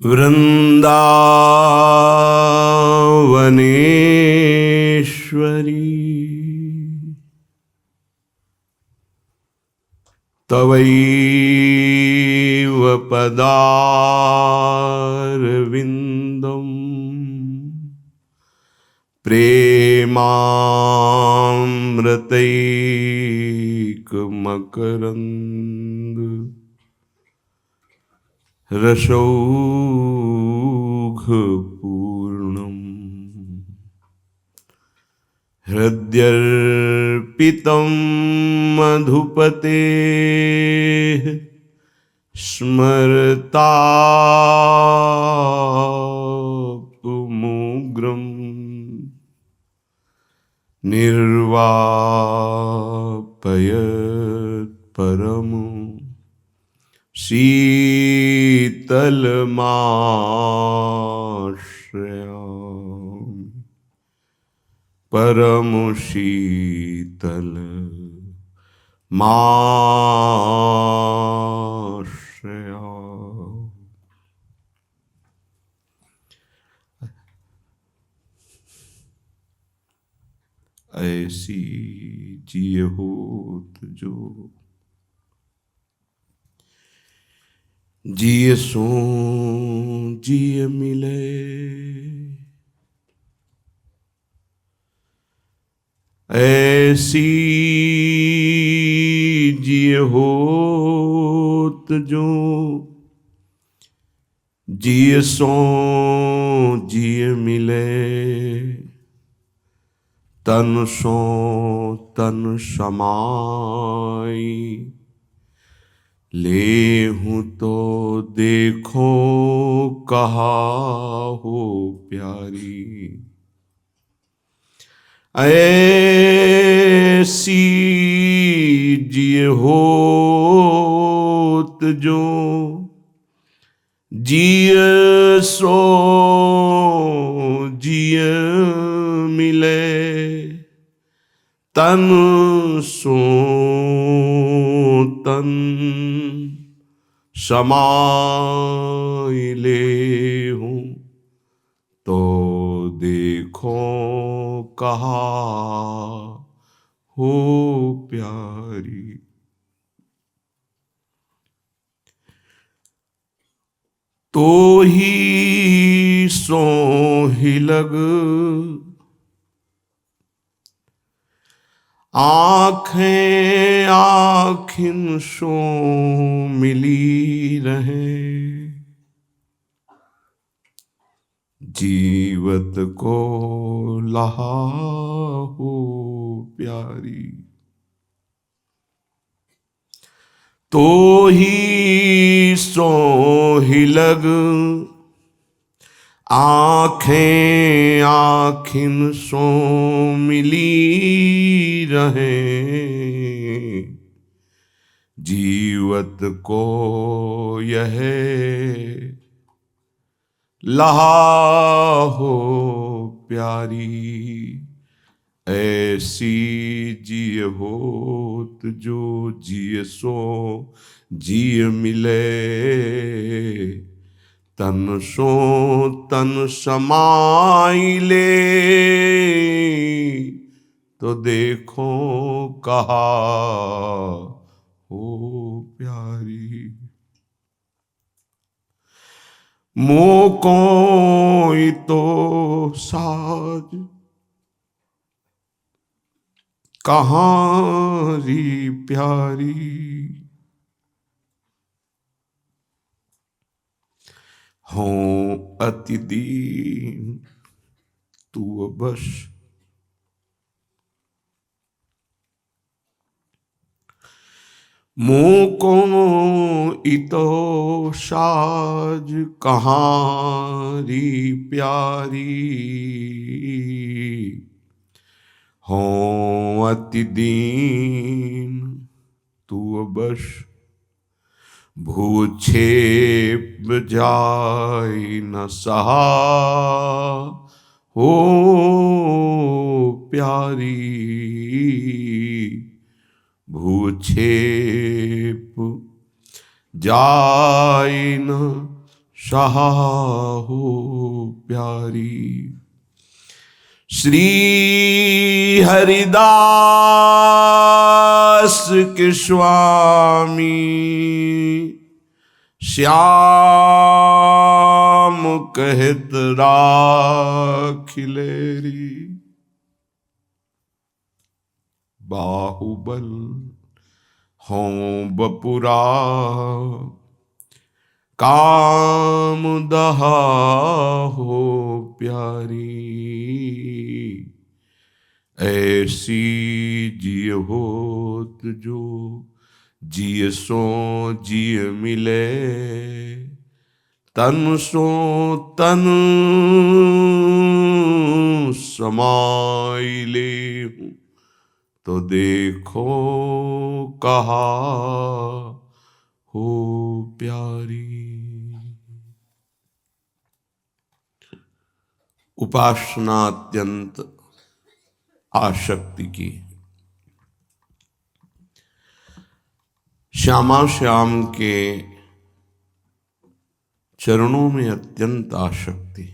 वृन्दावनेश्वरी तवैव पदारविन्दं प्रेमामृतैकमकरन्द रसौघपूर्णम् हृद्यर्पितं मधुपतेः स्मरतापुमुग्रं निर्वापयत् परमो शीतलमाश्रयामि परमो शीतलमाश्रयामि। ऐसी जिय होत जो जिय सो जिय मिले, ऐसी जिय होत जो जिय सो जिय मिले, तन सो तन समाई लेहूं तो देखो कहा हो प्यारी। ऐसी जिय होत जो जिय सो जिय मिले, तन सो तन समाई लेहूं तो देखो कहा हो प्यारी। तो ही सो ही लग आँखें आँखिन सो मिली रहे, जीवत को लहा हो प्यारी। तो ही सो ही लग आँखें आँखिन सो मिली रहे, जीवत को यह लहा हो प्यारी। ऐसी जिय होत जो जिय सो जिय मिले, तन सो तन समाई ले तो देखो कहा हो प्यारी। मोकोई तो साज कहाँ री प्यारी, हो अति दीन तू बस मोको इतो साज कहाँ री प्यारी, हो अति दीन तू बस भूक्षेप जाय न सहा हो प्यारी। भूक्षेप जाय न साहू प्यारी। श्री हरिदास के स्वामी श्याम कहत राखिलेरी। बाहुबल हों बपुरा काम दहा हो प्यारी। ऐसी जिय होत जो जिय सो जिय मिले, तन सो तन समाई ले। तो देखो कहा हो प्यारी। उपासना अत्यंत आसक्ति की। श्यामा श्याम के चरणों में अत्यंत आसक्ति।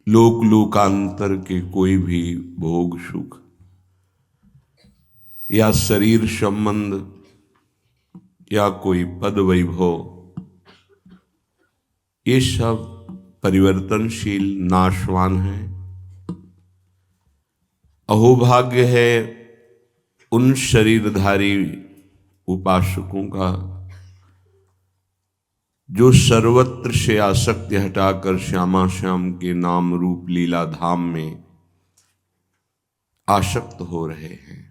लोक लोकांतर के कोई भी भोग सुख या शरीर संबंध या कोई पद वैभव, ये सब परिवर्तनशील नाशवान है। अहोभाग्य है उन शरीरधारी उपासकों का जो सर्वत्र से आसक्ति हटाकर श्यामा श्याम के नाम रूप लीला धाम में आसक्त हो रहे हैं।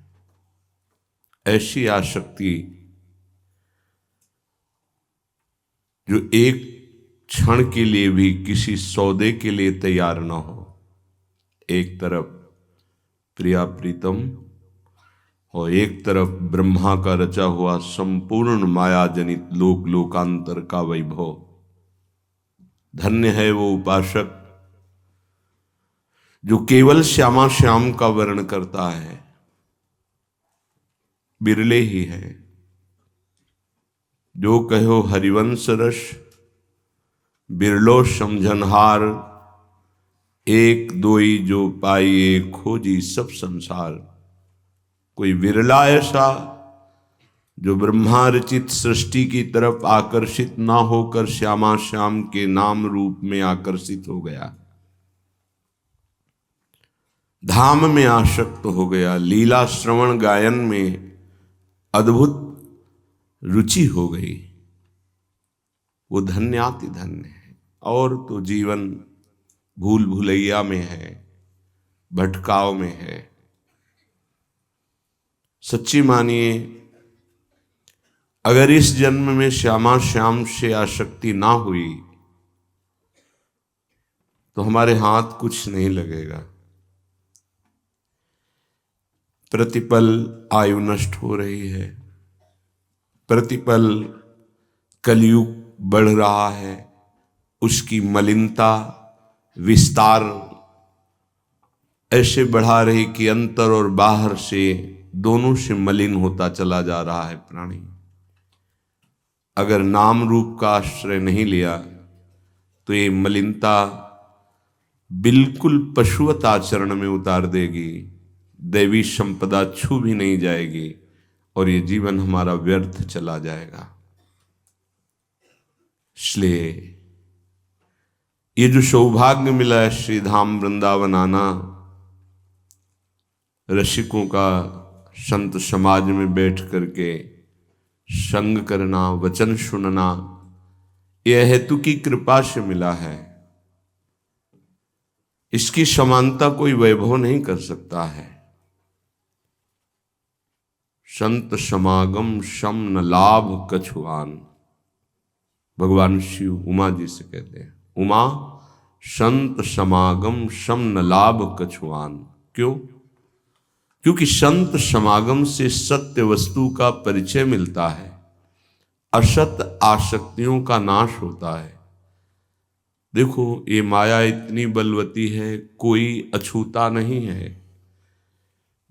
ऐसी आसक्ति जो एक क्षण के लिए भी किसी सौदे के लिए तैयार ना हो। एक तरफ प्रिया प्रीतम और एक तरफ ब्रह्मा का रचा हुआ संपूर्ण माया जनित लोक लोकांतर का वैभव। धन्य है वो उपासक जो केवल श्यामा श्याम का वर्ण करता है। बिरले ही है जो कहो हरिवंश रस, बिरलो समझनहार। एक दोई जो पाइए खोजी सब संसार। कोई विरला ऐसा जो ब्रह्मा रचित सृष्टि की तरफ आकर्षित ना होकर श्यामा श्याम के नाम रूप में आकर्षित हो गया, धाम में आसक्त हो गया, लीला श्रवण गायन में अद्भुत रुचि हो गई। वो धन्याति धन्य है। और तो जीवन भूल भुलैया में है, भटकाव में है। सच्ची मानिए, अगर इस जन्म में श्यामा श्याम से आसक्ति ना हुई तो हमारे हाथ कुछ नहीं लगेगा। प्रतिपल आयु नष्ट हो रही है, प्रतिपल कलयुग बढ़ रहा है, उसकी मलिनता विस्तार ऐसे बढ़ा रही कि अंतर और बाहर से दोनों से मलिन होता चला जा रहा है प्राणी। अगर नाम रूप का आश्रय नहीं लिया तो ये मलिनता बिल्कुल पशुवत आचरण में उतार देगी, दैवी संपदा छू भी नहीं जाएगी और ये जीवन हमारा व्यर्थ चला जाएगा। इसलिए ये जो सौभाग्य मिला है श्री धाम वृंदावन आना, रसिकों का संत समाज में बैठ करके संग करना, वचन सुनना, यह हेतु की कृपा से मिला है। इसकी समानता कोई वैभव नहीं कर सकता है। संत समागम सम न लाभ कछुआन, भगवान शिव उमा जी से कहते हैं, उमा संत समागम सम न लाभ कछुआन। क्यों? क्योंकि संत समागम से सत्य वस्तु का परिचय मिलता है, असत आसक्तियों का नाश होता है। देखो, ये माया इतनी बलवती है, कोई अछूता नहीं है।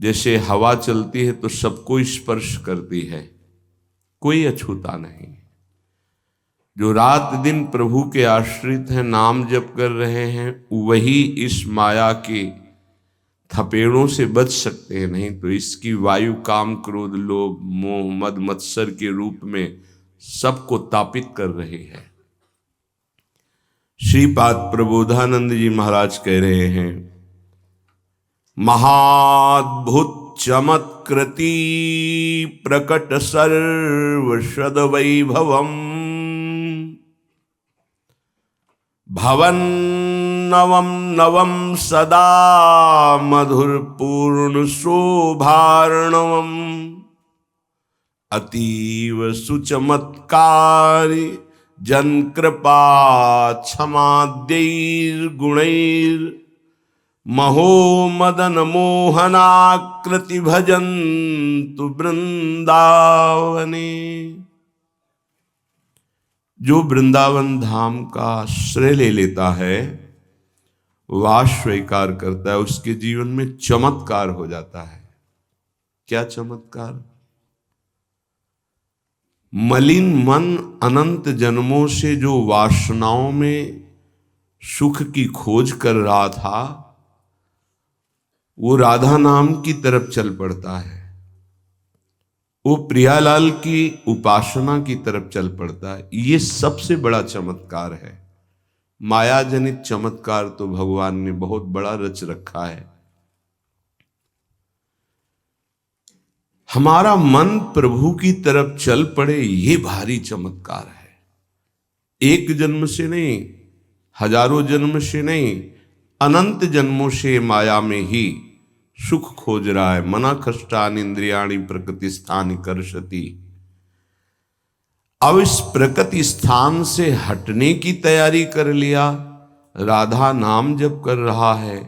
जैसे हवा चलती है तो सबको स्पर्श करती है, कोई अछूता नहीं। जो रात दिन प्रभु के आश्रित हैं, नाम जप कर रहे हैं, वही इस माया के थपेड़ों से बच सकते हैं। नहीं तो इसकी वायु काम क्रोध लोभ मोह मद मत्सर के रूप में सबको तापित कर रही है। श्रीपाद प्रबोधानंद जी महाराज कह रहे हैं, महाद्भुत चमत्कृति प्रकट सर्वशद वैभवम भवन नवम नवम सदा मधुर पूर्ण शोभार्णवम अतीव सुचमत्कारी जन कृपा क्षमाद्यैर गुणैर महो मदन मोहनाकृति भजन्तु वृंदावने। जो वृंदावन धाम का श्रेय ले लेता है, वास स्वीकार करता है, उसके जीवन में चमत्कार हो जाता है। क्या चमत्कार? मलिन मन अनंत जन्मों से जो वासनाओं में सुख की खोज कर रहा था, वो राधा नाम की तरफ चल पड़ता है। वो प्रियालाल की उपासना की तरफ चल पड़ता है। ये सबसे बड़ा चमत्कार है। माया जनित चमत्कार तो भगवान ने बहुत बड़ा रच रखा है। हमारा मन प्रभु की तरफ चल पड़े, ये भारी चमत्कार है। एक जन्म से नहीं, हजारों जन्म से नहीं, अनंत जन्मों से माया में ही सुख खोज रहा है। मना कष्टान इंद्रियाणि प्रकृति स्थान कर्षति। अब इस प्रकृति स्थान से हटने की तैयारी कर लिया, राधा नाम जप कर रहा है,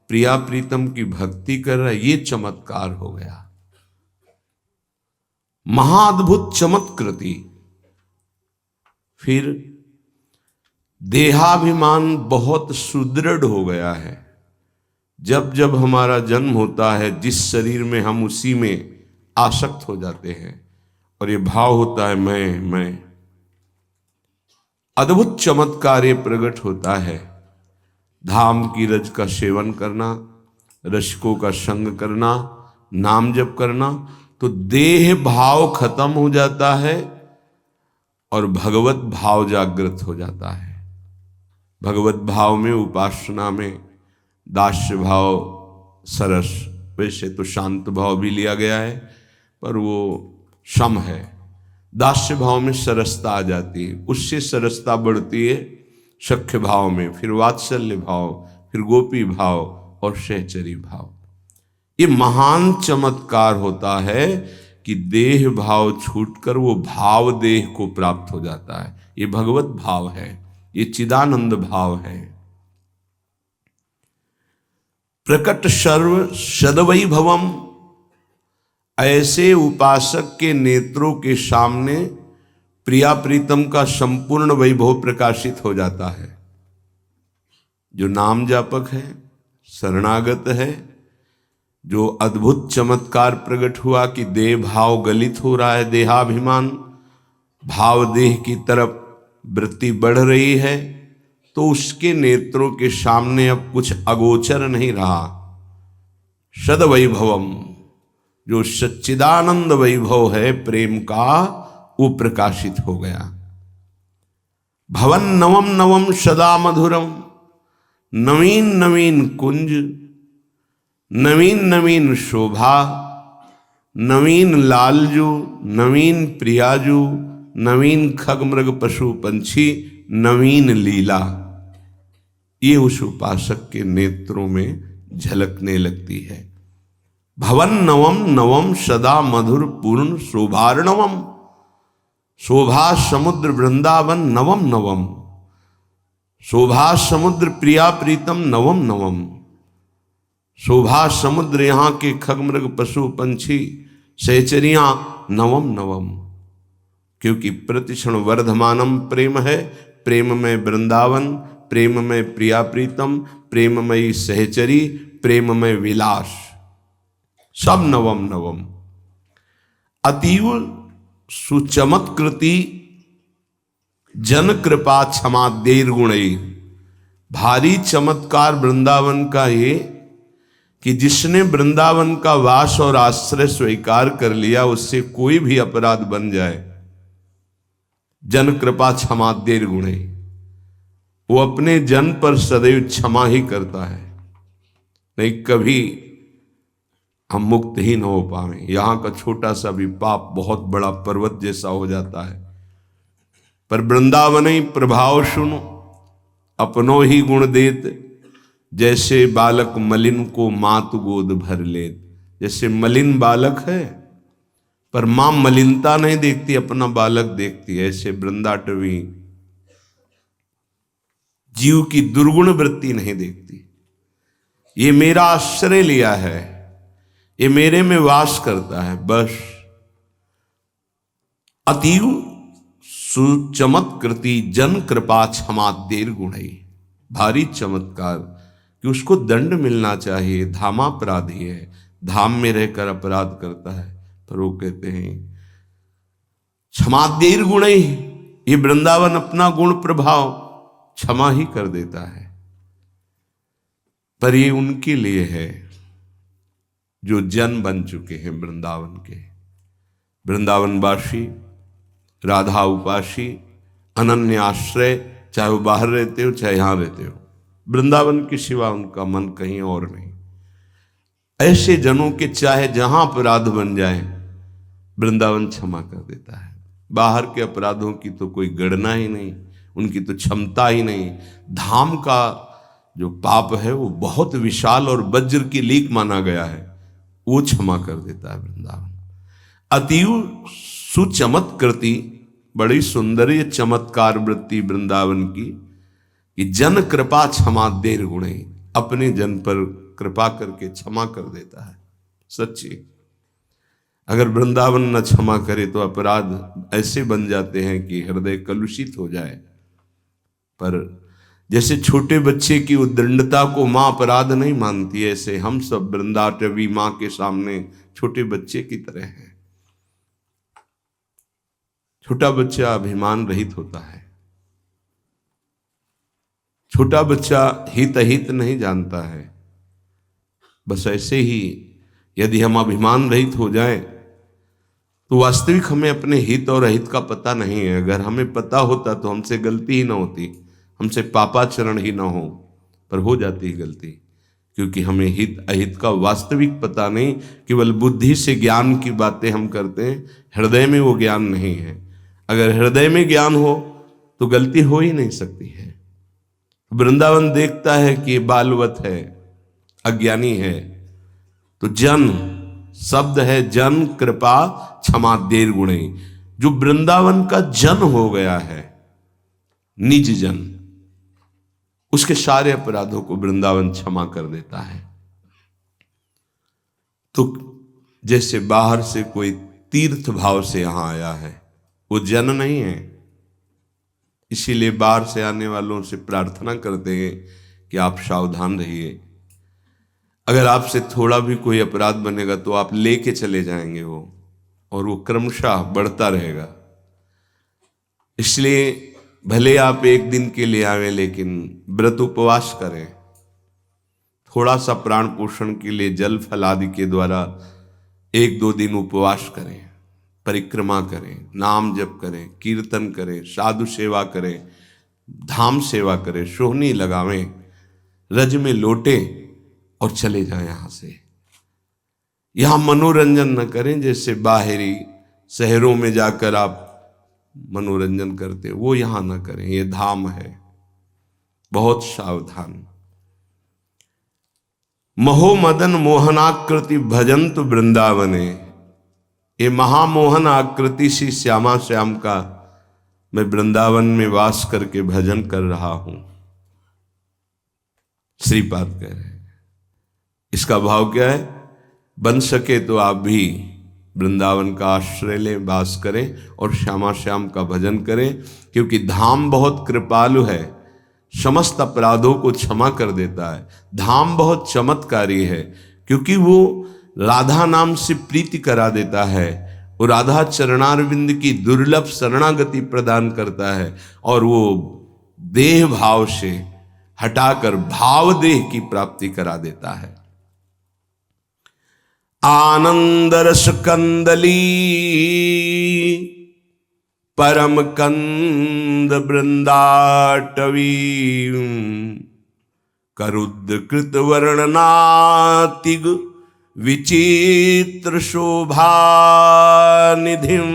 प्रिया प्रीतम की भक्ति कर रहा है, ये चमत्कार हो गया। महाअद्भुत चमत्कृति। फिर देहाभिमान बहुत सुदृढ़ हो गया है। जब जब हमारा जन्म होता है, जिस शरीर में हम उसी में आसक्त हो जाते हैं और ये भाव होता है मैं। अद्भुत चमत्कार ये प्रकट होता है। धाम की रज का सेवन करना, रसिकों का संग करना, नाम जप करना, तो देह भाव खत्म हो जाता है और भगवत भाव जागृत हो जाता है। भगवत भाव में, उपासना में दास्य भाव सरस, वैसे तो शांत भाव भी लिया गया है पर वो सम है। दास्य भाव में सरसता आ जाती है, उससे सरसता बढ़ती है सख्य भाव में, फिर वात्सल्य भाव, फिर गोपी भाव और सहचरी भाव। ये महान चमत्कार होता है कि देह भाव छूटकर वो भाव देह को प्राप्त हो जाता है। ये भगवत भाव है, ये चिदानंद भाव है। प्रकट सर्व सदवैभवम। ऐसे उपासक के नेत्रों के सामने प्रिया प्रीतम का संपूर्ण वैभव प्रकाशित हो जाता है। जो नाम जापक है, शरणागत है, जो अद्भुत चमत्कार प्रकट हुआ कि देह भाव गलित हो रहा है, देहाभिमान भाव देह की तरफ वृत्ति बढ़ रही है, तो उसके नेत्रों के सामने अब कुछ अगोचर नहीं रहा। सदवैभवम, जो सच्चिदानंद वैभव है प्रेम का, वो प्रकाशित हो गया। भवन नवम नवम सदा मधुरम। नवीन नवीन कुंज, नवीन नवीन शोभा, नवीन लालजू, नवीन प्रियाजू, नवीन खगमृग पशु पंछी, नवीन लीला, ये उस उपासक के नेत्रों में झलकने लगती है। भवन नवम नवम सदा मधुर पूर्ण शोभार्णवम। शोभा समुद्र वृंदावन नवम नवम। शोभा समुद्र प्रिया प्रीतम नवम नवम। शोभा समुद्र यहाँ के खगमृग पशु पंछी सहचरियां नवम नवम। क्योंकि प्रतिक्षण वर्धमानम प्रेम है। प्रेम में वृंदावन, प्रेम में प्रिया प्रीतम, प्रेममयी सहचरी, प्रेम में विलास, सब नवम नवम। अतीव सुचमत्कृति जन कृपा क्षमा देर गुणई। भारी चमत्कार वृंदावन का ये कि जिसने वृंदावन का वास और आश्रय स्वीकार कर लिया, उससे कोई भी अपराध बन जाए, जन कृपा क्षमा देर गुणे, वो अपने जन पर सदैव क्षमा ही करता है। नहीं कभी हम मुक्त ही न हो पाए। यहां का छोटा सा भी पाप बहुत बड़ा पर्वत जैसा हो जाता है। पर वृंदावन ही प्रभाव सुनो, अपनो ही गुण देत, जैसे बालक मलिन को मात गोद भर लेत। जैसे मलिन बालक है पर मां मलिनता नहीं देखती, अपना बालक देखती है, ऐसे वृंदाटवी जीव की दुर्गुण वृत्ति नहीं देखती। ये मेरा आश्रय लिया है, ये मेरे में वास करता है, बस। अतीव सुचमत्कृति जन कृपा क्षमा देर गुणई। भारी चमत्कार कि उसको दंड मिलना चाहिए, धामापराधी है, धाम में रहकर अपराध करता है, पर वो कहते हैं क्षमा देर गुणई। ये वृंदावन अपना गुण प्रभाव क्षमा ही कर देता है। पर ये उनके लिए है जो जन बन चुके हैं वृंदावन के। वृंदावनवासी, राधा उपासी, अनन्य आश्रय, चाहे वो बाहर रहते हो चाहे यहां रहते हो, वृंदावन के सिवा उनका मन कहीं और नहीं। ऐसे जनों के चाहे जहां अपराध बन जाए, वृंदावन क्षमा कर देता है। बाहर के अपराधों की तो कोई गणना ही नहीं, उनकी तो क्षमता ही नहीं। धाम का जो पाप है वो बहुत विशाल और वज्र की लीक माना गया है, वो क्षमा कर देता है वृंदावन। अतीव सुचमत्कृति, बड़ी सुंदर ये चमत्कार वृत्ति वृंदावन की कि जन कृपा क्षमा देर गुणे, अपने जन पर कृपा करके क्षमा कर देता है। सच्ची अगर वृंदावन न क्षमा करे तो अपराध ऐसे बन जाते हैं कि हृदय कलुषित हो जाए। पर जैसे छोटे बच्चे की उद्दंडता को मां अपराध नहीं मानती, ऐसे हम सब वृंदाटवी मां के सामने छोटे बच्चे की तरह हैं। छोटा बच्चा अभिमान रहित होता है, छोटा बच्चा हित अहित नहीं जानता है। बस ऐसे ही यदि हम अभिमान रहित हो जाएं तो वास्तविक हमें अपने हित और अहित का पता नहीं है। अगर हमें पता होता तो हमसे गलती ही ना होती, हमसे पापाचरण ही ना हो, पर हो जाती है गलती, क्योंकि हमें हित अहित का वास्तविक पता नहीं। केवल बुद्धि से ज्ञान की बातें हम करते हैं, हृदय में वो ज्ञान नहीं है। अगर हृदय में ज्ञान हो तो गलती हो ही नहीं सकती है। वृंदावन देखता है कि ये बालवत है, अज्ञानी है, तो जन शब्द है, जन कृपा क्षमा देर गुणे। जो वृंदावन का जन हो गया है, निज जन, उसके सारे अपराधों को वृंदावन क्षमा कर देता है। तो जैसे बाहर से कोई तीर्थ भाव से यहां आया है, वो जन नहीं है। इसीलिए बाहर से आने वालों से प्रार्थना करते हैं कि आप सावधान रहिए। अगर आपसे थोड़ा भी कोई अपराध बनेगा तो आप लेके चले जाएंगे वो, और वो क्रमशः बढ़ता रहेगा। इसलिए भले आप एक दिन के लिए आवे, लेकिन व्रत उपवास करें, थोड़ा सा प्राण पोषण के लिए जल फल आदि के द्वारा 1-2 दिन उपवास करें, परिक्रमा करें, नाम जप करें, कीर्तन करें, साधु सेवा करें, धाम सेवा करें, सोहनी लगावें, रज में लौटे और चले जाएं यहां से। यहां मनोरंजन न करें जैसे बाहरी शहरों में जाकर आप मनोरंजन करते, वो यहां ना करें। ये धाम है, बहुत सावधान। महो मदन मोहनाकृति भजंत वृंदावने। ये महामोहन आकृति सी श्यामा श्याम का मैं वृंदावन में वास करके भजन कर रहा हूं, श्रीपाद कह रहे हैं। इसका भाव क्या है? बन सके तो आप भी वृंदावन का आश्रय लें, वास करें और श्यामा श्याम का भजन करें, क्योंकि धाम बहुत कृपालु है, समस्त अपराधों को क्षमा कर देता है। धाम बहुत चमत्कारी है, क्योंकि वो राधा नाम से प्रीति करा देता है वो राधा चरणारविंद की दुर्लभ शरणागति प्रदान करता है और वो देह भाव से हटाकर भाव देह की प्राप्ति करा देता है। आनंद रस कंदली परम कंद वृंदाटवी करुद्र कृत वर्णनातिग विचित्र शोभा निधिम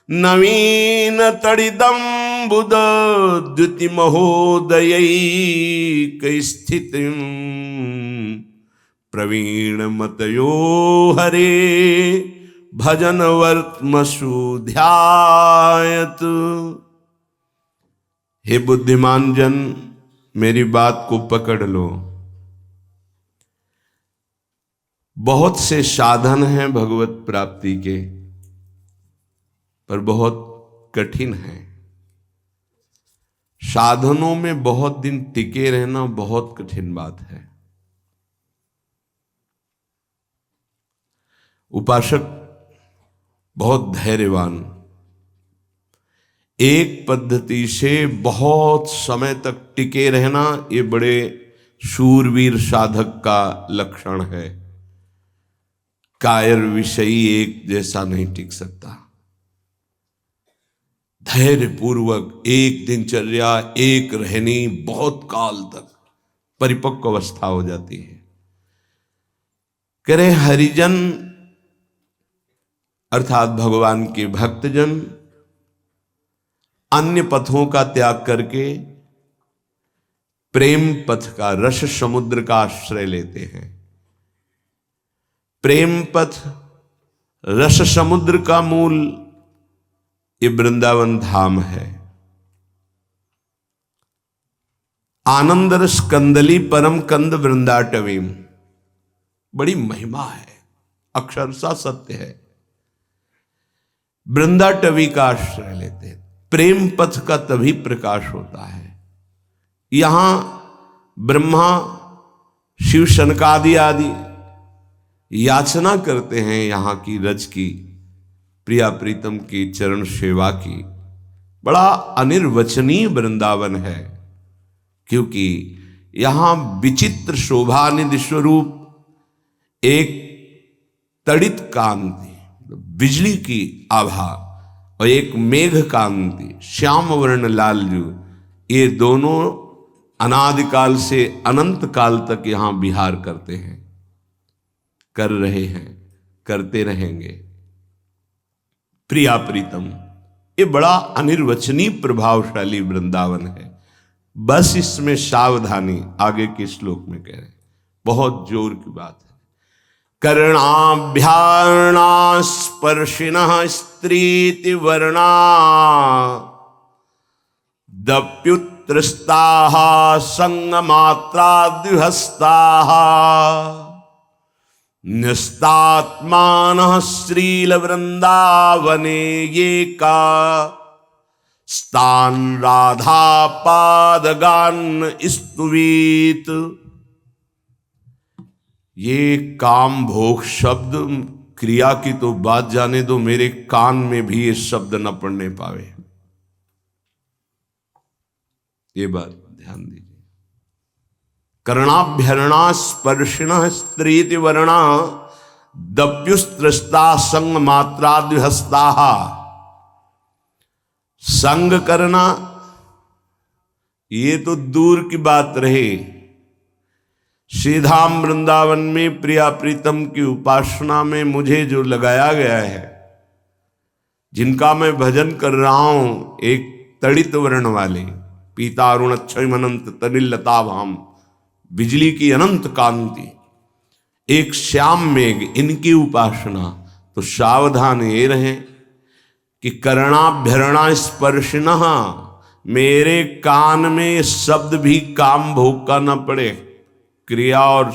नवीन तड़िदम बुध द्युति महोदयैक स्थितिम प्रवीण मतयो हरे भजन वर्तमसु ध्यायत। हे बुद्धिमान जन, मेरी बात को पकड़ लो। बहुत से साधन हैं भगवत प्राप्ति के, पर बहुत कठिन है। साधनों में बहुत दिन टिके रहना बहुत कठिन बात है। उपासक बहुत धैर्यवान, एक पद्धति से बहुत समय तक टिके रहना ये बड़े शूरवीर साधक का लक्षण है। कायर विषयी एक जैसा नहीं टिक सकता। धैर्य पूर्वक एक दिनचर्या, एक रहनी बहुत काल तक परिपक्व अवस्था हो जाती है। कह रहे हरिजन अर्थात भगवान के भक्तजन अन्य पथों का त्याग करके प्रेम पथ का, रस समुद्र का आश्रय लेते हैं। प्रेम पथ, रस समुद्र का मूल ये वृंदावन धाम है। आनंद रस कंदली परम कंद वृंदाटवीम, बड़ी महिमा है, अक्षरशः सत्य है। वृंदाटवी का आश्रय लेते हैं। प्रेम पथ का तभी प्रकाश होता है। यहां ब्रह्मा शिव शनकादि आदि याचना करते हैं यहां की रज की, प्रिया प्रीतम की चरण सेवा की। बड़ा अनिर्वचनीय वृंदावन है, क्योंकि यहां विचित्र शोभानिधि स्वरूप एक तड़ित कांति, बिजली की आभा, और एक मेघ कांति, श्याम वर्ण लालजू, ये दोनों अनादिकाल से अनंत काल तक यहां विहार करते हैं, कर रहे हैं, करते रहेंगे। प्रिया प्रीतम, ये बड़ा अनिर्वचनीय प्रभावशाली वृंदावन है। बस इसमें सावधानी, आगे के श्लोक में कह रहे हैं, बहुत जोर की बात है। कर्णाभ्यार्णास्पर्शिनः स्त्रीति वर्णा दप्युत्रस्ताः संगमात्राद्विहस्ताः न्यस्तात्मानः श्रीलवृन्दावने ये का स्तान राधा पादगान स्तुवीत। ये काम भोग शब्द क्रिया की तो बात जाने दो, मेरे कान में भी ये शब्द न पड़ने पावे, ये बात ध्यान दीजिए। कर्णाभ्यर्णा स्पर्शिणः स्त्रीति वर्णा दप्युस्त्रस्ता संग मात्राद्विहस्ता। संग करना ये तो दूर की बात रही। श्रीधाम वृंदावन में प्रिया प्रीतम की उपासना में मुझे जो लगाया गया है, जिनका मैं भजन कर रहा हूं, एक तड़ित वर्ण वाले पीतारुण अक्षय अनंत तनिलताभाम, बिजली की अनंत कांति, एक श्याम मेघ, इनकी उपासना। तो सावधान ये रहे कि कर्णाभ्यर्णा स्पर्शिनः, मेरे कान में शब्द भी काम भोग का न पड़े। क्रिया और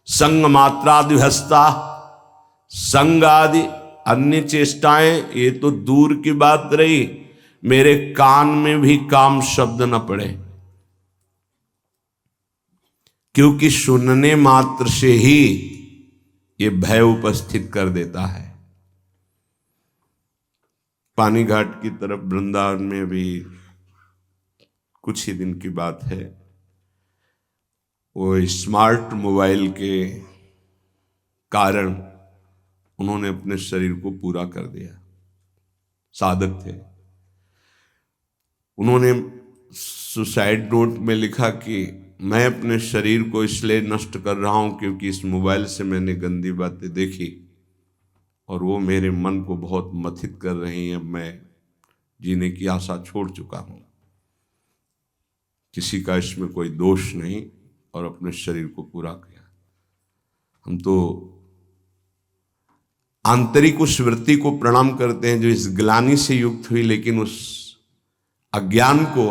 संग मात्राद्विहस्ता, संग आदि अन्य चेष्टाएं, ये तो दूर की बात रही, मेरे कान में भी काम शब्द न पड़े, क्योंकि सुनने मात्र से ही ये भय उपस्थित कर देता है। पानी घाट की तरफ वृंदावन में अभी कुछ ही दिन की बात है, वो स्मार्ट मोबाइल के कारण उन्होंने अपने शरीर को पूरा कर दिया। साधक थे, उन्होंने सुसाइड नोट में लिखा कि मैं अपने शरीर को इसलिए नष्ट कर रहा हूं क्योंकि इस मोबाइल से मैंने गंदी बातें देखी और वो मेरे मन को बहुत मथित कर रही हैं। मैं जीने की आशा छोड़ चुका हूं, किसी का इसमें कोई दोष नहीं, और अपने शरीर को पूरा किया। हम तो आंतरिक उस वृत्ति को प्रणाम करते हैं जो इस ग्लानि से युक्त हुई, लेकिन उस अज्ञान को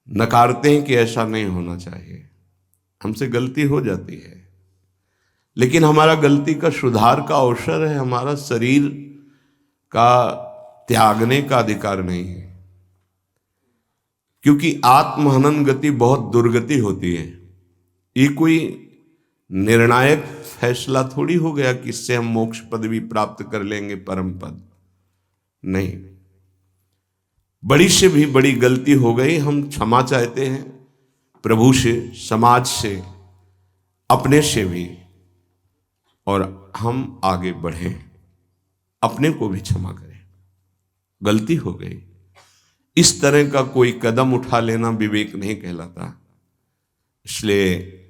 नकारते हैं कि ऐसा नहीं होना चाहिए। हमसे गलती हो जाती है, लेकिन हमारा गलती का सुधार का अवसर है, हमारा शरीर का त्यागने का अधिकार नहीं है। क्योंकि आत्महनन गति बहुत दुर्गति होती है। ये कोई निर्णायक फैसला थोड़ी हो गया कि इससे हम मोक्ष पदवी प्राप्त कर लेंगे, परम पद नहीं। बड़ी से भी बड़ी गलती हो गई, हम क्षमा चाहते हैं प्रभु से, समाज से, अपने से भी, और हम आगे बढ़ें, अपने को भी क्षमा करें। गलती हो गई, इस तरह का कोई कदम उठा लेना विवेक नहीं कहलाता। इसलिए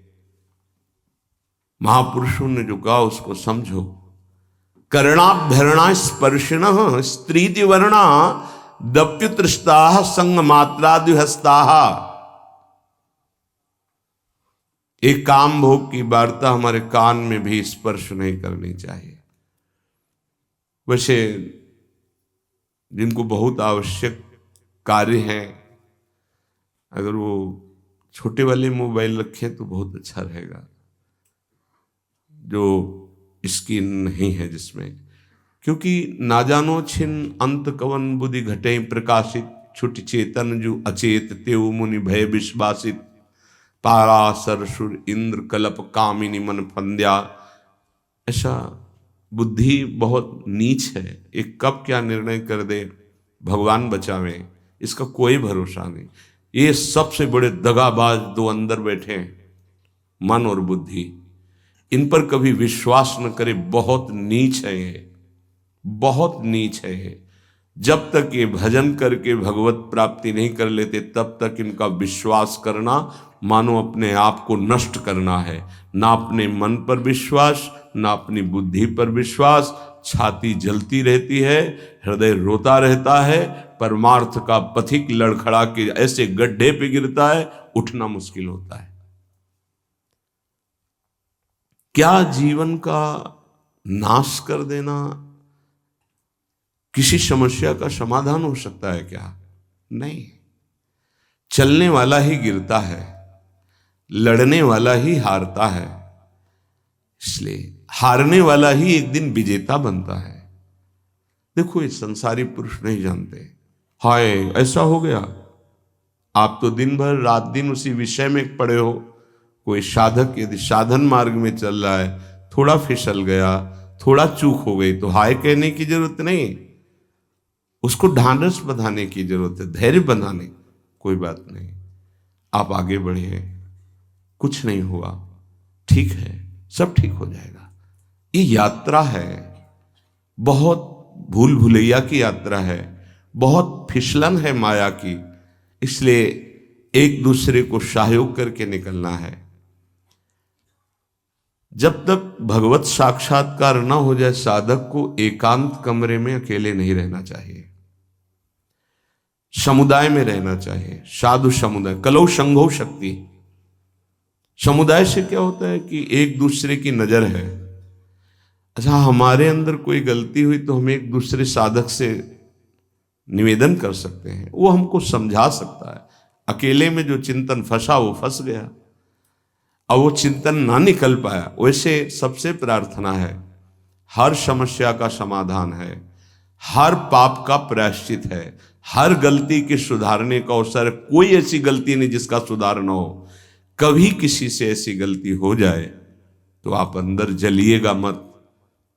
महापुरुषों ने जो कहा उसको समझो। कर्णाभ्यरणा स्पर्शिणः स्त्रीति वर्णा दप्युतृष्टाः संग मात्राद्विहस्ताः। एक काम भोग की वार्ता हमारे कान में भी स्पर्श नहीं करनी चाहिए। वैसे जिनको बहुत आवश्यक कार्य है, अगर वो छोटे वाले मोबाइल रखें तो बहुत अच्छा रहेगा, जो स्क्रीन नहीं है जिसमें, क्योंकि ना जानो छिन अंत कवन बुद्धि घटे प्रकाशित छुट चेतन जो अचेत तेव मुनि भय विश्वासित पारा सरसुर इंद्र कलप कामिनी मन फंद्या। ऐसा बुद्धि बहुत नीच है, एक कब क्या निर्णय कर दे, भगवान बचावे, इसका कोई भरोसा नहीं। ये सबसे बड़े दगाबाज दो अंदर बैठे हैं, मन और बुद्धि, इन पर कभी विश्वास न करे। बहुत नीच है ये, बहुत नीच है ये। जब तक ये भजन करके भगवत प्राप्ति नहीं कर लेते, तब तक इनका विश्वास करना मानो अपने आप को नष्ट करना है। ना अपने मन पर विश्वास, ना अपनी बुद्धि पर विश्वास। छाती जलती रहती है, हृदय रोता रहता है, परमार्थ का पथिक लड़खड़ा के ऐसे गड्ढे पे गिरता है, उठना मुश्किल होता है। क्या जीवन का नाश कर देना किसी समस्या का समाधान हो सकता है क्या? नहीं। चलने वाला ही गिरता है, लड़ने वाला ही हारता है, इसलिए हारने वाला ही एक दिन विजेता बनता है। देखो, ये संसारी पुरुष नहीं जानते, हाय ऐसा हो गया। आप तो दिन भर रात दिन उसी विषय में पड़े हो। कोई साधक यदि साधन मार्ग में चल रहा है, थोड़ा फिसल गया, थोड़ा चूक हो गई, तो हाय कहने की जरूरत नहीं, उसको ढांढस बंधाने की जरूरत है, धैर्य बंधाने। कोई बात नहीं, आप आगे बढ़े, कुछ नहीं हुआ, ठीक है, सब ठीक हो जाएगा। ये यात्रा है, बहुत भूल भुलैया की यात्रा है, बहुत फिसलन है माया की, इसलिए एक दूसरे को सहयोग करके निकलना है। जब तक भगवत साक्षात्कार न हो जाए, साधक को एकांत कमरे में अकेले नहीं रहना चाहिए, समुदाय में रहना चाहिए। साधु समुदाय, कलौ संघो शक्ति। समुदाय से क्या होता है कि एक दूसरे की नजर है। अच्छा, हमारे अंदर कोई गलती हुई तो हम एक दूसरे साधक से निवेदन कर सकते हैं, वो हमको समझा सकता है। अकेले में जो चिंतन फंसा वो फंस गया, अब वो चिंतन ना निकल पाया। वैसे सबसे प्रार्थना है, हर समस्या का समाधान है, हर पाप का प्रायश्चित है, हर गलती के सुधारने का अवसर। कोई ऐसी गलती नहीं जिसका सुधार न हो। कभी किसी से ऐसी गलती हो जाए तो आप अंदर जलिएगा मत,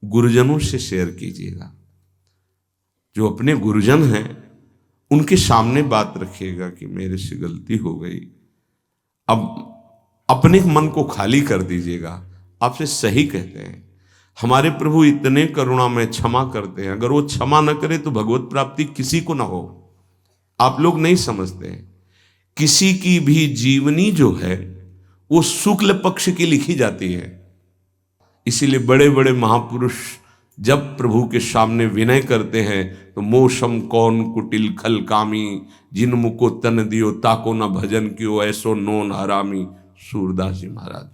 गुरुजनों से शेयर कीजिएगा। जो अपने गुरुजन हैं उनके सामने बात रखिएगा कि मेरे से गलती हो गई। अब अपने मन को खाली कर दीजिएगा। आपसे सही कहते हैं, हमारे प्रभु इतने करुणा में क्षमा करते हैं, अगर वो क्षमा न करे तो भगवत प्राप्ति किसी को ना हो। आप लोग नहीं समझते हैं, किसी की भी जीवनी जो है वो शुक्ल पक्ष की लिखी जाती है। इसीलिए बड़े बड़े महापुरुष जब प्रभु के सामने विनय करते हैं तो मोशम कौन कुटिल खल कामी, जिन मुको तन दियो ताको न भजन कियो, ऐसो नोन हरामी। सूरदास जी महाराज,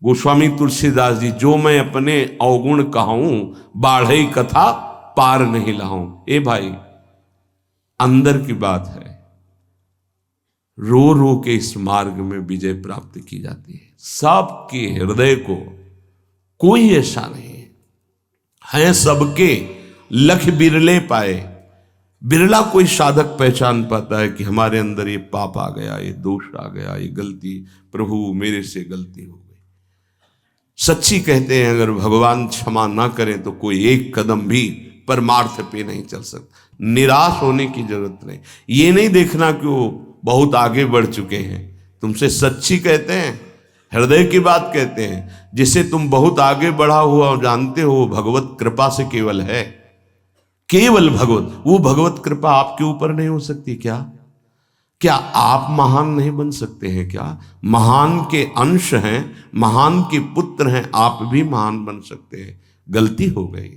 गोस्वामी तुलसीदास जी, जो मैं अपने अवगुण कहूं, बाढ़ई कथा पार नहीं लाऊं। ए भाई, अंदर की बात है, रो रो के इस मार्ग में विजय प्राप्त की जाती है। सबके हृदय को कोई ऐसा नहीं है, सबके लख बिरले पाए। बिरला कोई साधक पहचान पाता है कि हमारे अंदर ये पाप आ गया, ये दोष आ गया, ये गलती, प्रभु मेरे से गलती हो गई। सच्ची कहते हैं, अगर भगवान क्षमा ना करें तो कोई एक कदम भी परमार्थ पे नहीं चल सकता। निराश होने की जरूरत नहीं, ये नहीं देखना कि वो बहुत आगे बढ़ चुके हैं। तुमसे सच्ची कहते हैं, हृदय की बात कहते हैं, जिसे तुम बहुत आगे बढ़ा हुआ और जानते हो भगवत कृपा से केवल है, केवल भगवत। वो भगवत कृपा आपके ऊपर नहीं हो सकती क्या? क्या आप महान नहीं बन सकते हैं क्या? महान के अंश हैं, महान के पुत्र हैं, आप भी महान बन सकते हैं। गलती हो गई,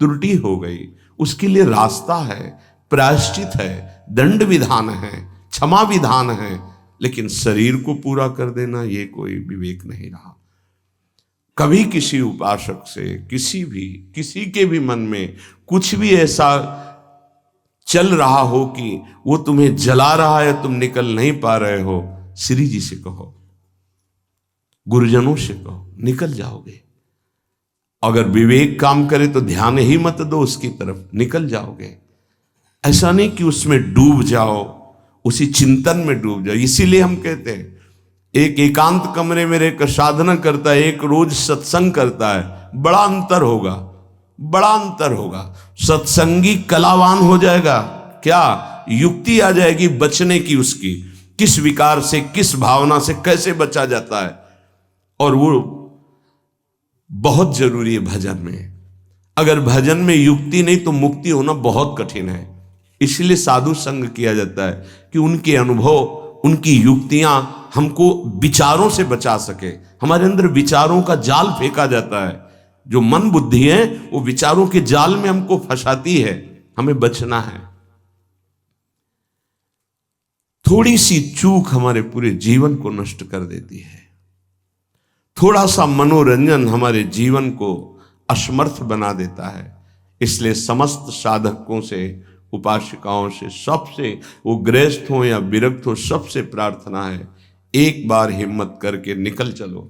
त्रुटि हो गई, उसके लिए रास्ता है, प्रायश्चित है, दंड विधान है, क्षमा विधान है, लेकिन शरीर को पूरा कर देना ये कोई विवेक नहीं रहा। कभी किसी उपासक से, किसी के भी मन में कुछ भी ऐसा चल रहा हो कि वो तुम्हें जला रहा है, तुम निकल नहीं पा रहे हो, श्री जी से कहो, गुरुजनों से कहो, निकल जाओगे। अगर विवेक काम करे तो ध्यान ही मत दो उसकी तरफ, निकल जाओगे। ऐसा नहीं कि उसमें डूब जाओ, उसी चिंतन में डूब जाओ। इसीलिए हम कहते हैं, एक एकांत कमरे में रहकर साधना करता है, एक रोज सत्संग करता है, बड़ा अंतर होगा, बड़ा अंतर होगा। सत्संगी कलावान हो जाएगा, क्या युक्ति आ जाएगी बचने की, उसकी किस विकार से, किस भावना से कैसे बचा जाता है। और वो बहुत जरूरी है भजन में। अगर भजन में युक्ति नहीं तो मुक्ति होना बहुत कठिन है। इसलिए साधु संग किया जाता है कि उनके अनुभव, उनकी युक्तियां हमको विचारों से बचा सके। हमारे अंदर विचारों का जाल फेंका जाता है, जो मन बुद्धि है वो विचारों के जाल में हमको फंसाती है, हमें बचना है। थोड़ी सी चूक हमारे पूरे जीवन को नष्ट कर देती है। थोड़ा सा मनोरंजन हमारे जीवन को असमर्थ बना देता है। इसलिए समस्त साधकों से, उपासिकाओं से, सबसे, वो गृहस्थ हो या विरक्त हो, सबसे प्रार्थना है, एक बार हिम्मत करके निकल चलो।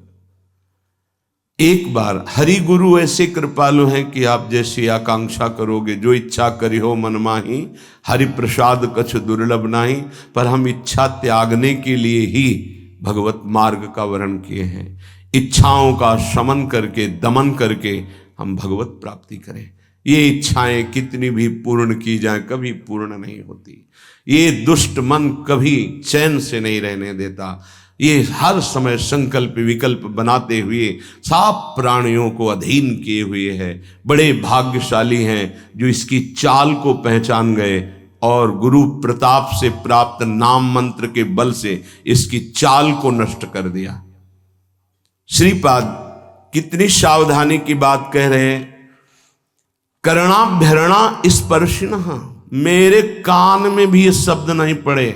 एक बार हरि गुरु ऐसे कृपालु हैं कि आप जैसी आकांक्षा करोगे, जो इच्छा करी हो मन माही, हरि प्रसाद कछ दुर्लभ नाही। पर हम इच्छा त्यागने के लिए ही भगवत मार्ग का वर्ण किए हैं। इच्छाओं का शमन करके, दमन करके हम भगवत प्राप्ति करें। ये इच्छाएं कितनी भी पूर्ण की जाए कभी पूर्ण नहीं होती। ये दुष्ट मन कभी चैन से नहीं रहने देता। ये हर समय संकल्प विकल्प बनाते हुए सब प्राणियों को अधीन किए हुए है। बड़े भाग्यशाली हैं जो इसकी चाल को पहचान गए और गुरु प्रताप से प्राप्त नाम मंत्र के बल से इसकी चाल को नष्ट कर दिया। श्रीपाद कितनी सावधानी की बात कह रहे हैं। करणाभ्यरणा स्पर्शिनः, मेरे कान में भी ये शब्द नहीं पड़े।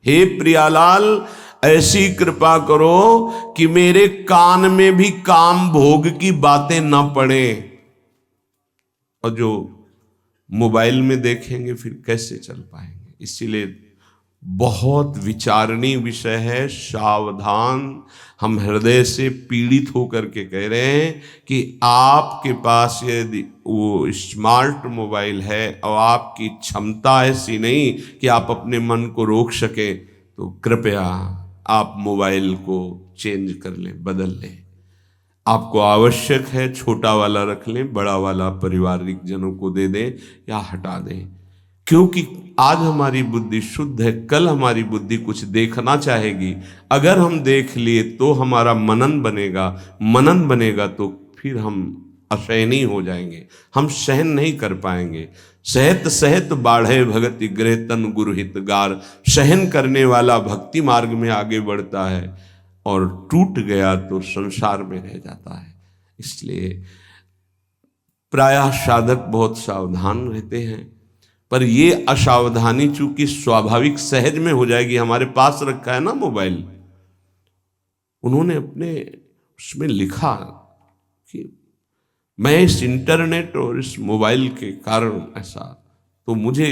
हे प्रियालाल, ऐसी कृपा करो कि मेरे कान में भी काम भोग की बातें ना पड़े। और जो मोबाइल में देखेंगे फिर कैसे चल पाएंगे। इसीलिए बहुत विचारणीय विषय है, सावधान। हम हृदय से पीड़ित होकर के कह रहे हैं कि आपके पास यदि वो स्मार्ट मोबाइल है और आपकी क्षमता ऐसी नहीं कि आप अपने मन को रोक सके, तो कृपया आप मोबाइल को चेंज कर लें, बदल लें। आपको आवश्यक है छोटा वाला रख लें, बड़ा वाला पारिवारिक जनों को दे दें या हटा दें। क्योंकि आज हमारी बुद्धि शुद्ध है, कल हमारी बुद्धि कुछ देखना चाहेगी। अगर हम देख लिए तो हमारा मनन बनेगा, मनन बनेगा तो फिर हम असहनीय हो जाएंगे, हम सहन नहीं कर पाएंगे। सहत सहत बाढ़े भगति गृह तन गुरु हितगार। सहन करने वाला भक्ति मार्ग में आगे बढ़ता है और टूट गया तो संसार में रह जाता है। इसलिए प्रायः साधक बहुत सावधान रहते हैं, पर ये असावधानी चूंकि स्वाभाविक सहज में हो जाएगी। हमारे पास रखा है ना मोबाइल, उन्होंने अपने उसमें लिखा कि मैं इस इंटरनेट और इस मोबाइल के कारण ऐसा, तो मुझे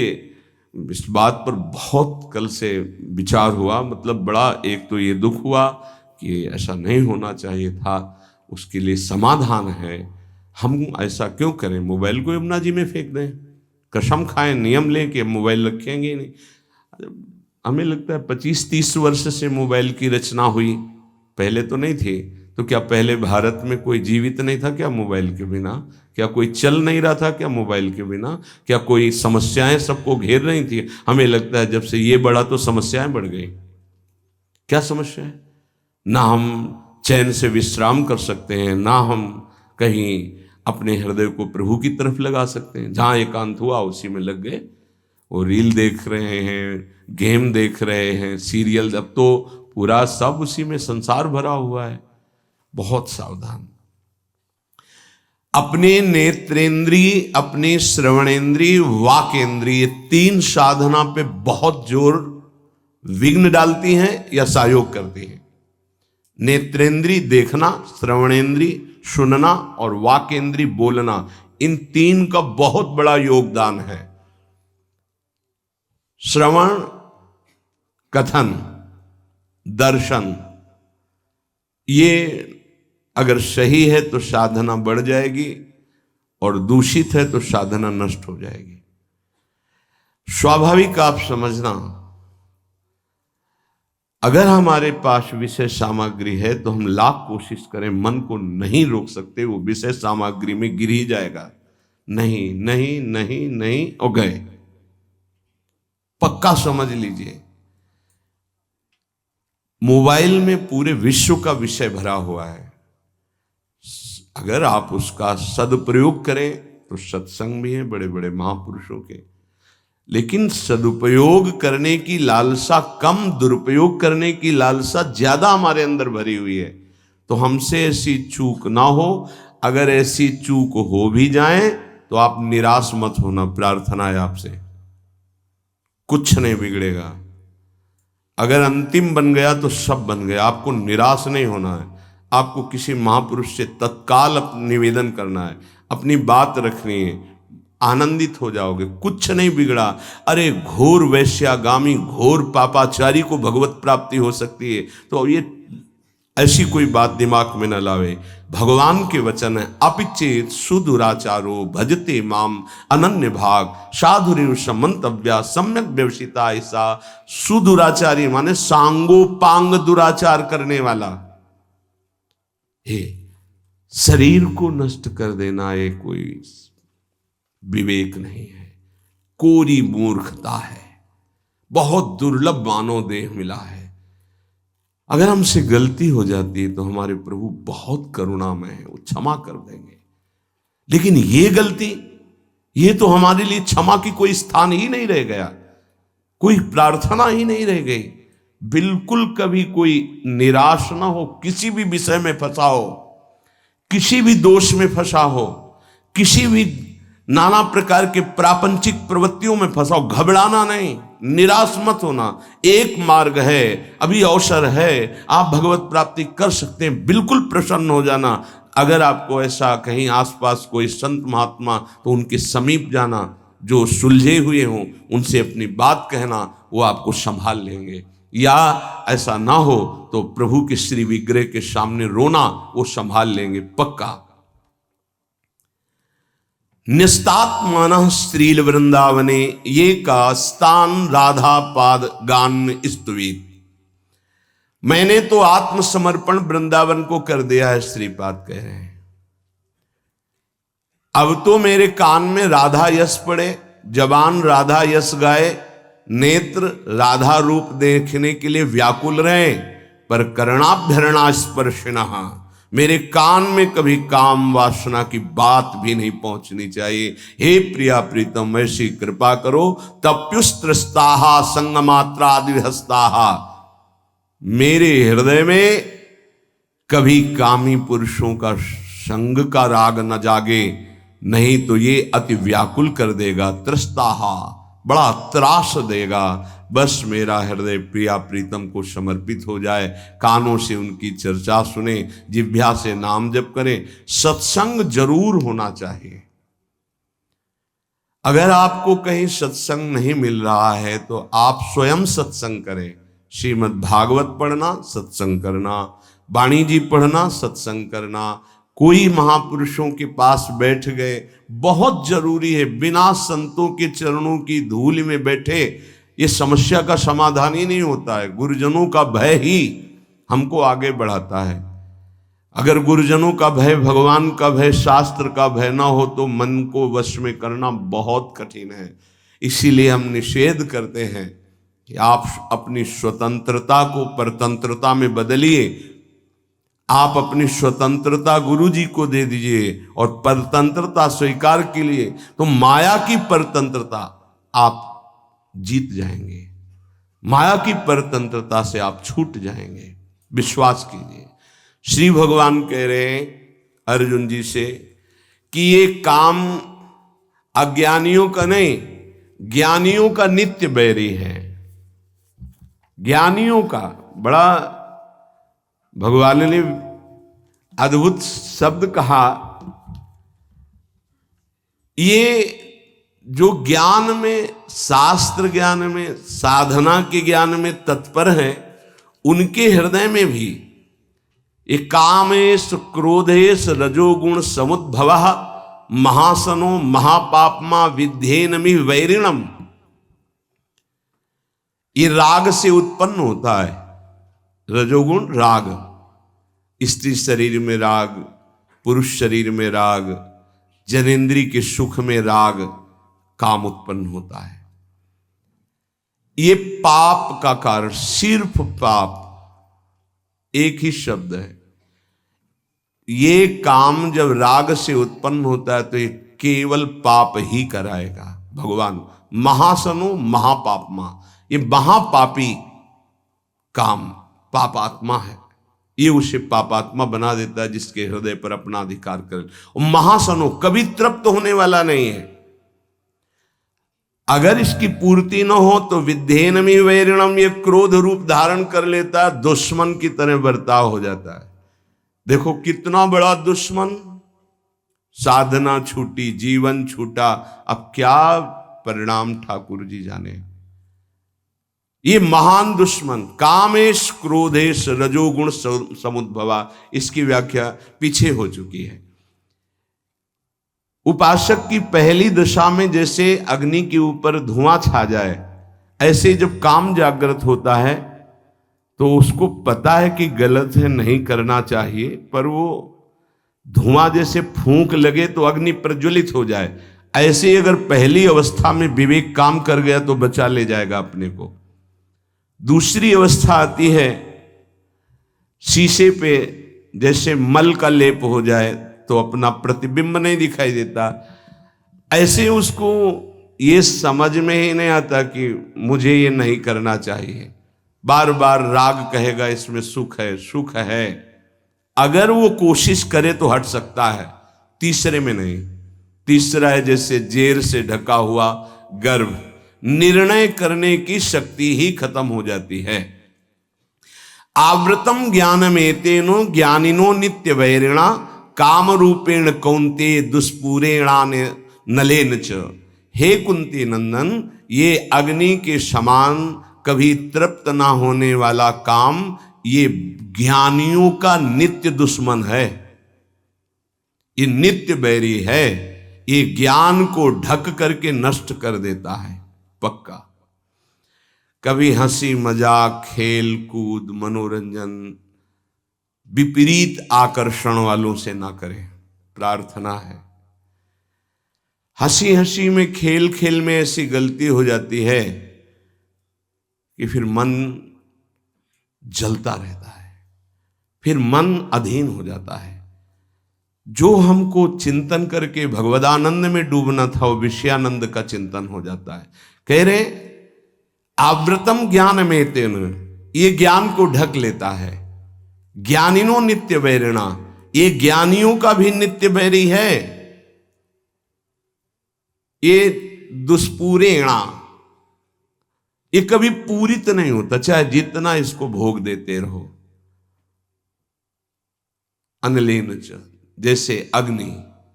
इस बात पर बहुत कल से विचार हुआ। मतलब बड़ा एक तो ये दुख हुआ कि ऐसा नहीं होना चाहिए था, उसके लिए समाधान है। हम ऐसा क्यों करें, मोबाइल को यमुना जी में फेंक दें, कसम खाएं, नियम लें कि मोबाइल रखेंगे ही नहीं। हमें लगता है 25-30 वर्ष से मोबाइल की रचना हुई, पहले तो नहीं थी। तो क्या पहले भारत में कोई जीवित नहीं था क्या मोबाइल के बिना? क्या कोई चल नहीं रहा था क्या मोबाइल के बिना? क्या कोई समस्याएं सबको घेर रही थी? हमें लगता है जब से ये बढ़ा तो समस्याएं बढ़ गई। क्या समस्या है? ना हम चैन से विश्राम कर सकते हैं, ना हम कहीं अपने हृदय को प्रभु की तरफ लगा सकते हैं। जहां एकांत हुआ उसी में लग गए, वो रील देख रहे हैं, गेम देख रहे हैं, सीरियल, अब तो पूरा सब उसी में संसार भरा हुआ है। बहुत सावधान। अपने नेत्रेंद्रिय, अपने श्रवणेंद्रिय, वाकेंद्रिय, तीन साधना पे बहुत जोर विघ्न डालती हैं या सहयोग करती हैं। नेत्रेंद्रिय देखना, श्रवणेंद्रिय सुनना और वाकेंद्रिय बोलना, इन तीन का बहुत बड़ा योगदान है। श्रवण, कथन, दर्शन, ये अगर सही है तो साधना बढ़ जाएगी और दूषित है तो साधना नष्ट हो जाएगी। स्वाभाविक आप समझना, अगर हमारे पास विषय सामग्री है तो हम लाख कोशिश करें मन को नहीं रोक सकते, वो विषय सामग्री में गिर ही जाएगा। नहीं नहीं नहीं नहीं और गए, पक्का समझ लीजिए। मोबाइल में पूरे विश्व का विषय भरा हुआ है, अगर आप उसका सदुपयोग करें तो सत्संग भी है बड़े बड़े महापुरुषों के, लेकिन सदुपयोग करने की लालसा कम, दुरुपयोग करने की लालसा ज्यादा हमारे अंदर भरी हुई है। तो हमसे ऐसी चूक ना हो, अगर ऐसी चूक हो भी जाए तो आप निराश मत होना। प्रार्थना है आपसे, कुछ नहीं बिगड़ेगा। अगर अंतिम बन गया तो सब बन गया, आपको निराश नहीं होना है। आपको किसी महापुरुष से तत्काल निवेदन करना है, अपनी बात रखनी है, आनंदित हो जाओगे, कुछ नहीं बिगड़ा। अरे घोर वैश्यागामी, घोर पापाचारी को भगवत प्राप्ति हो सकती है, तो ये ऐसी कोई बात दिमाग में न लावे। भगवान के वचन है, अपिचेत सुदुराचारो भजते माम अनन्य भाग साधुरेव समंतव्या सम्यक व्यवसिता। ऐसा सुदुराचारी माने सांगोपांग दुराचार करने वाला। हे, शरीर को नष्ट कर देना ये कोई विवेक नहीं है, कोरी मूर्खता है। बहुत दुर्लभ मानव देह मिला है। अगर हमसे गलती हो जाती है तो हमारे प्रभु बहुत करुणामय है, वो क्षमा कर देंगे। लेकिन ये गलती, ये तो हमारे लिए क्षमा की कोई स्थान ही नहीं रह गया, कोई प्रार्थना ही नहीं रह गई। बिल्कुल कभी कोई निराश ना हो, किसी भी विषय में फंसा हो, किसी भी दोष में फंसा हो, किसी भी नाना प्रकार के प्रापंचिक प्रवृत्तियों में फंसा हो, घबराना नहीं, निराश मत होना। एक मार्ग है, अभी अवसर है, आप भगवत प्राप्ति कर सकते हैं, बिल्कुल प्रसन्न हो जाना। अगर आपको ऐसा कहीं आसपास कोई संत महात्मा, तो उनके समीप जाना, जो सुलझे हुए हों उनसे अपनी बात कहना, वो आपको संभाल लेंगे। या ऐसा ना हो तो प्रभु के श्री विग्रह के सामने रोना, वो संभाल लेंगे पक्का। निस्तात्मान स्त्रील वृंदावने ये का स्थान राधा पाद गान स्तुवित। मैंने तो आत्मसमर्पण वृंदावन को कर दिया है, श्रीपाद कह रहे हैं। अब तो मेरे कान में राधा यश पड़े, जबान राधा यश गाए, नेत्र राधा रूप देखने के लिए व्याकुल रहे, पर करणाभ्यरणा स्पर्शिनः, मेरे कान में कभी काम वासना की बात भी नहीं पहुंचनी चाहिए। हे प्रिया प्रीतम, ऐसी कृपा करो। तप्युस्त्रस्ताः संगमात्रादिहस्ताः, मेरे हृदय में कभी कामी पुरुषों का संग का राग न जागे, नहीं तो ये अति व्याकुल कर देगा। त्रस्ताहा, बड़ा त्रास देगा। बस मेरा हृदय प्रिया प्रीतम को समर्पित हो जाए, कानों से उनकी चर्चा सुने, जिह्वा से नाम जप करें। सत्संग जरूर होना चाहिए। अगर आपको कहीं सत्संग नहीं मिल रहा है तो आप स्वयं सत्संग करें। श्रीमद् भागवत पढ़ना, सत्संग करना, वाणी जी पढ़ना, सत्संग करना, कोई महापुरुषों के पास बैठ गए, बहुत जरूरी है। बिना संतों के चरणों की धूल में बैठे ये समस्या का समाधान ही नहीं होता है। गुरुजनों का भय ही हमको आगे बढ़ाता है। अगर गुरुजनों का भय, भगवान का भय, शास्त्र का भय ना हो तो मन को वश में करना बहुत कठिन है। इसीलिए हम निषेध करते हैं कि आप अपनी स्वतंत्रता को परतंत्रता में बदलिए। आप अपनी स्वतंत्रता गुरु जी को दे दीजिए और परतंत्रता स्वीकार के लिए तो माया की परतंत्रता आप जीत जाएंगे। माया की परतंत्रता से आप छूट जाएंगे, विश्वास कीजिए। श्री भगवान कह रहे हैं अर्जुन जी से कि ये काम अज्ञानियों का नहीं, ज्ञानियों का नित्य बैरी है। ज्ञानियों का बड़ा भगवान ने अद्भुत शब्द कहा। ये जो ज्ञान में, शास्त्र ज्ञान में, साधना के ज्ञान में तत्पर हैं, उनके हृदय में भी ये कामेश क्रोधेश रजोगुण समुद्भवः महासनो महापापमा विध्येनमि वैरिणम, ये राग से उत्पन्न होता है। रजोगुण राग, स्त्री शरीर में राग, पुरुष शरीर में राग, जनेन्द्रिय के सुख में राग, काम उत्पन्न होता है। ये पाप का कारण, सिर्फ पाप, एक ही शब्द है। ये काम जब राग से उत्पन्न होता है तो ये केवल पाप ही कराएगा। भगवान महासनो महापापमा, ये महापापी काम पापात्मा है, ये उसे पापात्मा बना देता है जिसके हृदय पर अपना अधिकार करे। और महासनो कभी तृप्त होने वाला नहीं है। अगर इसकी पूर्ति न हो तो विध्येनमि वैरिणम, ये क्रोध रूप धारण कर लेता है, दुश्मन की तरह बर्ताव हो जाता है। देखो कितना बड़ा दुश्मन, साधना छूटी, जीवन छूटा, अब क्या परिणाम ठाकुर जी जाने। ये महान दुश्मन कामेश क्रोधेश रजोगुण समुद्भवा, इसकी व्याख्या पीछे हो चुकी है। उपासक की पहली दशा में जैसे अग्नि के ऊपर धुआं छा जाए, ऐसे जब काम जागृत होता है तो उसको पता है कि गलत है, नहीं करना चाहिए, पर वो धुआं जैसे फूंक लगे तो अग्नि प्रज्वलित हो जाए। ऐसे अगर पहली अवस्था में विवेक काम कर गया तो बचा ले जाएगा अपने को। दूसरी अवस्था आती है, शीशे पे जैसे मल का लेप हो जाए तो अपना प्रतिबिंब नहीं दिखाई देता। ऐसे उसको ये समझ में ही नहीं आता कि मुझे ये नहीं करना चाहिए। बार बार राग कहेगा इसमें सुख है, सुख है। अगर वो कोशिश करे तो हट सकता है, तीसरे में नहीं। तीसरा है जैसे जेर से ढका हुआ गर्भ, निर्णय करने की शक्ति ही खत्म हो जाती है। आवृतम ज्ञानमेतेनो ज्ञानिनो नित्य वैरिणा काम रूपेण कौन्ते दुष्पूरेणा नलेन च। हे कुंती नंदन, ये अग्नि के समान कभी तृप्त ना होने वाला काम ये ज्ञानियों का नित्य दुश्मन है, ये नित्य बैरी है। ये ज्ञान को ढक करके नष्ट कर देता है पक्का। कभी हंसी मजाक, खेल कूद, मनोरंजन विपरीत आकर्षण वालों से ना करें, प्रार्थना है। हंसी हंसी में, खेल खेल में ऐसी गलती हो जाती है कि फिर मन जलता रहता है, फिर मन अधीन हो जाता है। जो हमको चिंतन करके भगवदानंद में डूबना था वो विषयानंद का चिंतन हो जाता है। कह रहे आवृतम ज्ञान में तेन, ये ज्ञान को ढक लेता है। ज्ञानिनो नित्य वैरिणा, ये ज्ञानियों का भी नित्य वैरी है। ये दुष्पूरेणा, ये कभी पूरित नहीं होता, चाहे जितना इसको भोग देते रहो। अनलेन च, जैसे अग्नि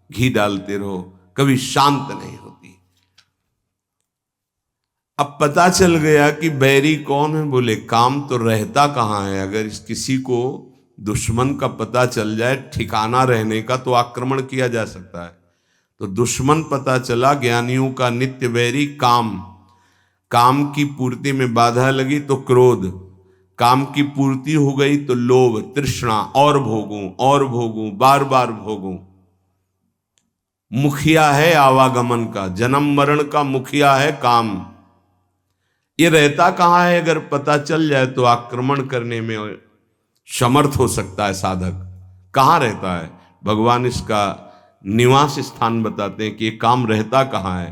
घी डालते रहो, कभी शांत नहीं होती। अब पता चल गया कि बैरी कौन है, बोले काम तो रहता कहाँ है। अगर किसी को दुश्मन का पता चल जाए ठिकाना रहने का तो आक्रमण किया जा सकता है। तो दुश्मन पता चला, ज्ञानियों का नित्य बैरी काम। काम की पूर्ति में बाधा लगी तो क्रोध, काम की पूर्ति हो गई तो लोभ, तृष्णा, और भोगूं, बार बार भोगूं। मुखिया है आवागमन का, जन्म मरण का मुखिया है काम। ये रहता कहाँ है, अगर पता चल जाए तो आक्रमण करने में समर्थ हो सकता है साधक। कहाँ रहता है, भगवान इसका निवास स्थान बताते हैं कि ये काम रहता कहाँ है।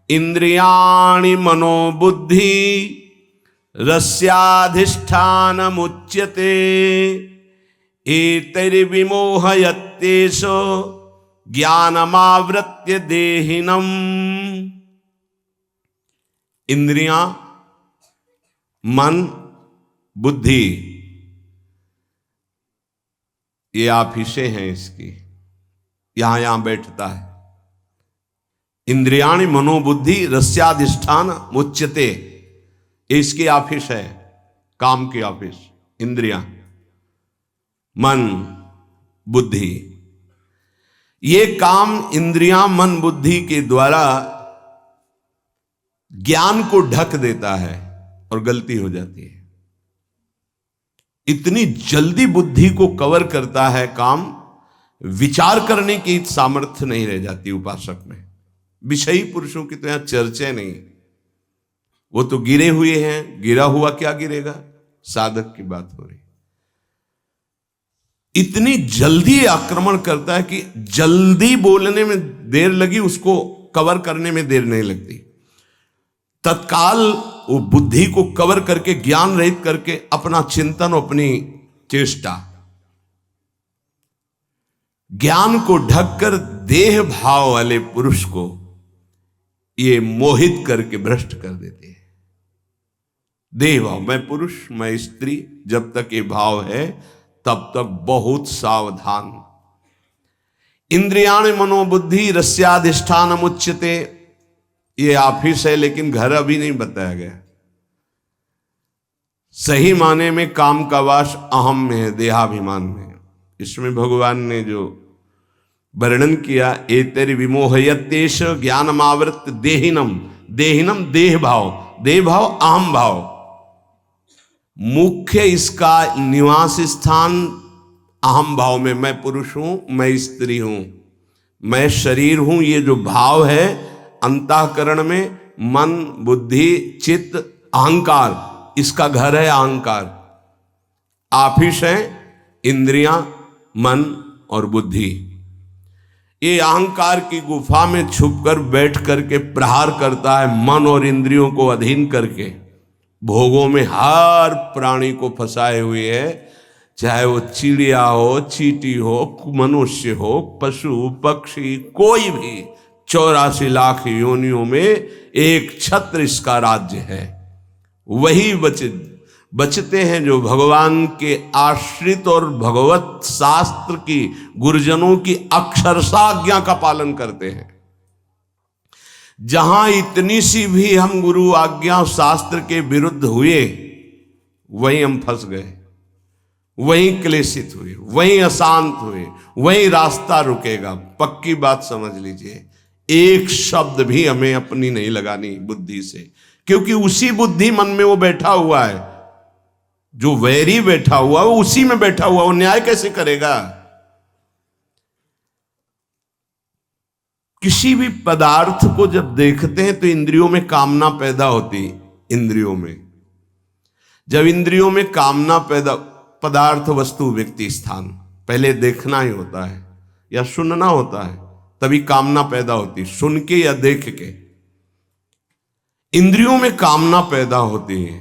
इंद्रियाणि मनोबुद्धि रस्याधिष्ठान मुच्यते, एतैर्विमोहयत्येषो ज्ञानमावृत्य देहिनम। इंद्रियां, मन, बुद्धि, ये आफिसें हैं इसकी, यहां बैठता है। इंद्रियाणि मनोबुद्धि रस्याधिष्ठान मुच्यते, ये इसकी ऑफिस है, काम की ऑफिस। इंद्रियां, मन, बुद्धि, ये काम इंद्रियां, मन, बुद्धि के द्वारा ज्ञान को ढक देता है और गलती हो जाती है। इतनी जल्दी बुद्धि को कवर करता है काम, विचार करने की सामर्थ्य नहीं रह जाती उपासक में। विषयी पुरुषों की तो यहां चर्चा नहीं, वो तो गिरे हुए हैं, गिरा हुआ क्या गिरेगा, साधक की बात हो रही। इतनी जल्दी आक्रमण करता है कि जल्दी बोलने में देर लगी, उसको कवर करने में देर नहीं लगती। तत्काल वो बुद्धि को कवर करके, ज्ञान रहित करके अपना चिंतन, अपनी चेष्टा, ज्ञान को ढककर देह भाव वाले पुरुष को ये मोहित करके भ्रष्ट कर देते हैं। देह भाव, मैं पुरुष, मैं स्त्री, जब तक ये भाव है तब तक बहुत सावधान। इंद्रियाणि मनोबुद्धि रस्याधिष्ठान मुच्यते, ये ऑफिस है लेकिन घर अभी नहीं बताया गया। सही माने में काम का वास अहम में है, देहाभिमान में। इसमें भगवान ने जो वर्णन किया, एतैर् विमोहयत्येष ज्ञानमावृत देहिनम, देहिनम देह भाव, देह भाव अहम भाव। मुख्य इसका निवास स्थान अहम भाव में, मैं पुरुष हूं, मैं स्त्री हूं, मैं शरीर हूं, ये जो भाव है अंतःकरण में, मन, बुद्धि, चित्त, अहंकार, इसका घर है अहंकार। ऑफिस है इंद्रियां, मन और बुद्धि। ये अहंकार की गुफा में छुपकर बैठ करके प्रहार करता है, मन और इंद्रियों को अधीन करके भोगों में हर प्राणी को फंसाए हुए है। चाहे वो चिड़िया हो, चींटी हो, मनुष्य हो, पशु पक्षी, कोई भी 84 लाख योनियों में एक छत्र इसका राज्य है। वही बचते हैं जो भगवान के आश्रित और भगवत शास्त्र की, गुरुजनों की अक्षरशः आज्ञा का पालन करते हैं। जहां इतनी सी भी हम गुरु आज्ञा शास्त्र के विरुद्ध हुए, वहीं हम फंस गए, वहीं क्लेशित हुए, वहीं अशांत हुए, वहीं रास्ता रुकेगा। पक्की बात समझ लीजिए, एक शब्द भी हमें अपनी नहीं लगानी बुद्धि से, क्योंकि उसी बुद्धि मन में वो बैठा हुआ है, जो वैरी बैठा हुआ वो उसी में बैठा हुआ, वो न्याय कैसे करेगा। किसी भी पदार्थ को जब देखते हैं तो इंद्रियों में कामना पैदा होती है। इंद्रियों में जब इंद्रियों में कामना पैदा, पदार्थ वस्तु व्यक्ति स्थान पहले देखना ही होता है या सुनना होता है, तभी कामना पैदा होती, सुन के या देख के। इंद्रियों में कामना पैदा होती है,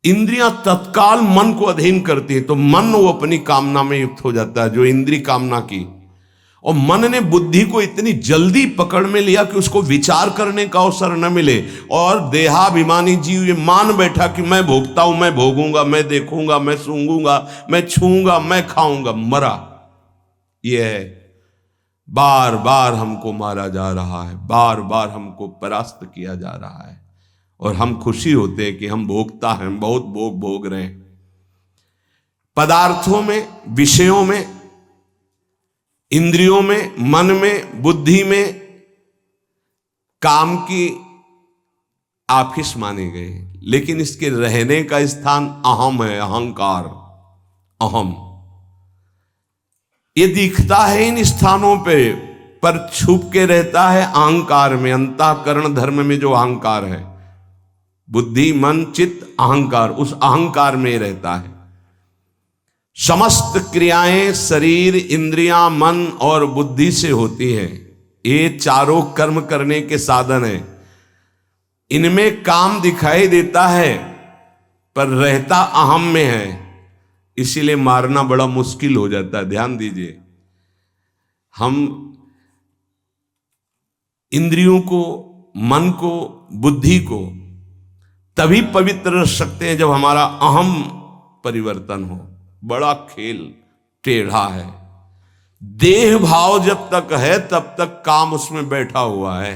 इंद्रियां तत्काल मन को अधीन करती है, तो मन वो अपनी कामना में युक्त हो जाता है जो इंद्री कामना की। और मन ने बुद्धि को इतनी जल्दी पकड़ में लिया कि उसको विचार करने का अवसर न मिले, और देहाभिमानी जीव ये मान बैठा कि मैं भोगता हूं, मैं भोगूंगा, मैं देखूंगा, मैं सूंघूंगा, मैं छूंगा, मैं खाऊंगा। मरा। यह है बार बार हमको मारा जा रहा है, बार बार हमको परास्त किया जा रहा है, और हम खुशी होते हैं कि हम भोगता हैं, हम बहुत भोग रहे हैं। पदार्थों में, विषयों में, इंद्रियों में, मन में, बुद्धि में काम की ऑफिस माने गए, लेकिन इसके रहने का स्थान अहम है, अहंकार, अहम। ये दिखता है इन स्थानों पे, पर छुप के रहता है अहंकार में, अंतःकरण धर्म में जो अहंकार है, बुद्धि, मन, चित्त, अहंकार, उस अहंकार में रहता है। समस्त क्रियाएं शरीर, इंद्रियां, मन और बुद्धि से होती हैं। ये चारों कर्म करने के साधन हैं। इनमें काम दिखाई देता है पर रहता अहम में है, इसीलिए मारना बड़ा मुश्किल हो जाता है। ध्यान दीजिए, हम इंद्रियों को, मन को, बुद्धि को तभी पवित्र रख सकते हैं जब हमारा अहम परिवर्तन हो। बड़ा खेल टेढ़ा है। देह भाव जब तक है तब तक काम उसमें बैठा हुआ है,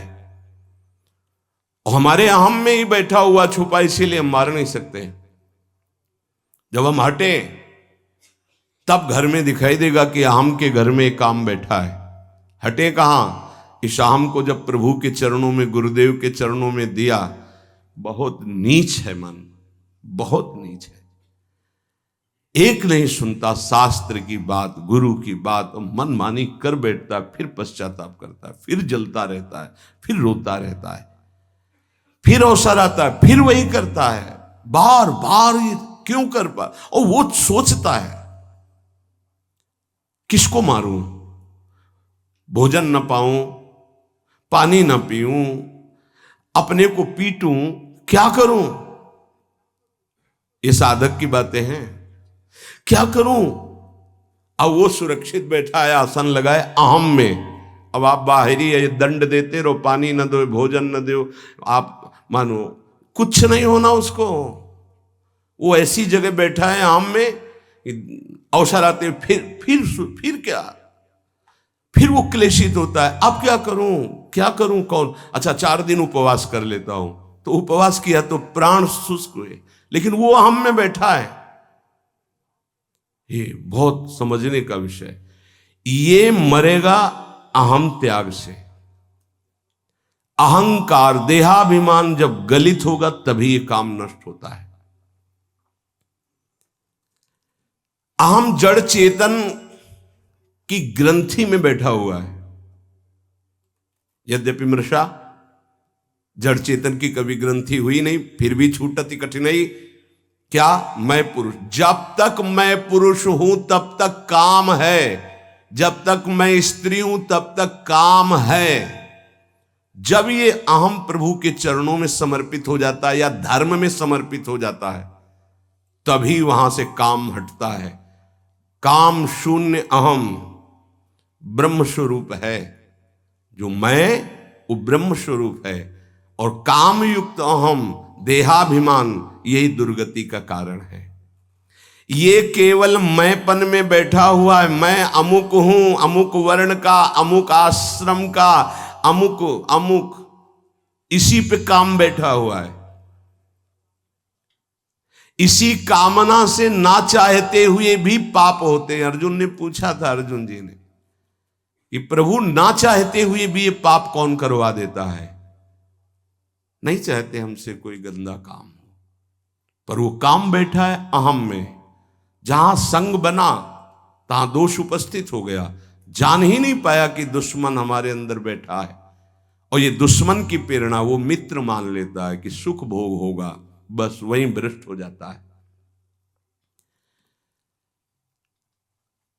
और हमारे अहम में ही बैठा हुआ छुपा, इसीलिए हम मार नहीं सकते। जब हम हटे तब घर में दिखाई देगा कि अहम के घर में काम बैठा है। हटे कहां? इस अहम को जब प्रभु के चरणों में, गुरुदेव के चरणों में दिया। बहुत नीच है मन, बहुत नीच है। एक नहीं सुनता शास्त्र की बात, गुरु की बात, मनमानी कर बैठता है, फिर पश्चाताप करता है, फिर जलता रहता है, फिर रोता रहता है, फिर अवसर आता है, फिर वही करता है। बार बार ये क्यों कर पा, और वो सोचता है किसको मारूं, भोजन न पाऊं, पानी न पीऊं, अपने को पीटूं, क्या करूं? ये साधक की बातें हैं। क्या करूं? अब वो सुरक्षित बैठा है, आसन लगाए अहम में। अब आप बाहरी है, दंड देते रहो, पानी न दो, भोजन न दो, आप मानो कुछ नहीं होना उसको। वो ऐसी जगह बैठा है अहम में, अवसर आते फिर क्या, फिर वो क्लेशित होता है। अब क्या करूं, क्या करूं, कौन? अच्छा 4 दिन उपवास कर लेता हूं। तो उपवास किया तो प्राण शुष्क हुए, लेकिन वो अहम में बैठा है। ये बहुत समझने का विषय। ये मरेगा अहम त्याग से। अहंकार, देहाभिमान जब गलित होगा तभी ये काम नष्ट होता है। अहम जड़ चेतन की ग्रंथि में बैठा हुआ है। यद्यपि मृषा जड़ चेतन की कभी ग्रंथि हुई नहीं, फिर भी छूटती कठिनाई। क्या? मैं पुरुष। जब तक मैं पुरुष हूं तब तक काम है, जब तक मैं स्त्री हूं तब तक काम है। जब ये अहम प्रभु के चरणों में समर्पित हो जाता है या धर्म में समर्पित हो जाता है, तभी वहां से काम हटता है। काम शून्य अहम ब्रह्म स्वरूप है। जो मैं, वो ब्रह्म स्वरूप है, और काम युक्त अहम, देहाभिमान, यही दुर्गति का कारण है। ये केवल मैंपन में बैठा हुआ है। मैं अमुक हूं, अमुक वर्ण का, अमुक आश्रम का, अमुक अमुक, इसी पे काम बैठा हुआ है। इसी कामना से ना चाहते हुए भी पाप होते हैं। अर्जुन ने पूछा था, अर्जुन जी ने, कि प्रभु ना चाहते हुए भी ये पाप कौन करवा देता है? नहीं चाहते हमसे कोई गंदा काम हो, पर वो काम बैठा है अहम में। जहां संग बना तहां दोष उपस्थित हो गया, जान ही नहीं पाया कि दुश्मन हमारे अंदर बैठा है, और ये दुश्मन की प्रेरणा वो मित्र मान लेता है कि सुख भोग होगा, बस वहीं भ्रष्ट हो जाता है।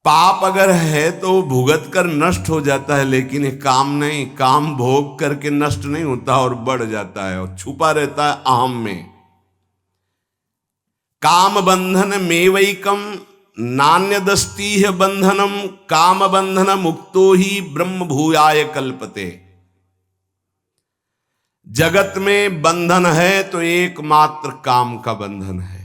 पाप अगर है तो भुगत कर नष्ट हो जाता है, लेकिन ये काम नहीं, काम भोग करके नष्ट नहीं होता और बढ़ जाता है और छुपा रहता है अहम में। काम बंधन मेवैकम नान्यदस्तीह बंधनम, काम बंधन मुक्तो ही ब्रह्म भूयाय कल्पते। जगत में बंधन है तो एकमात्र काम का बंधन है।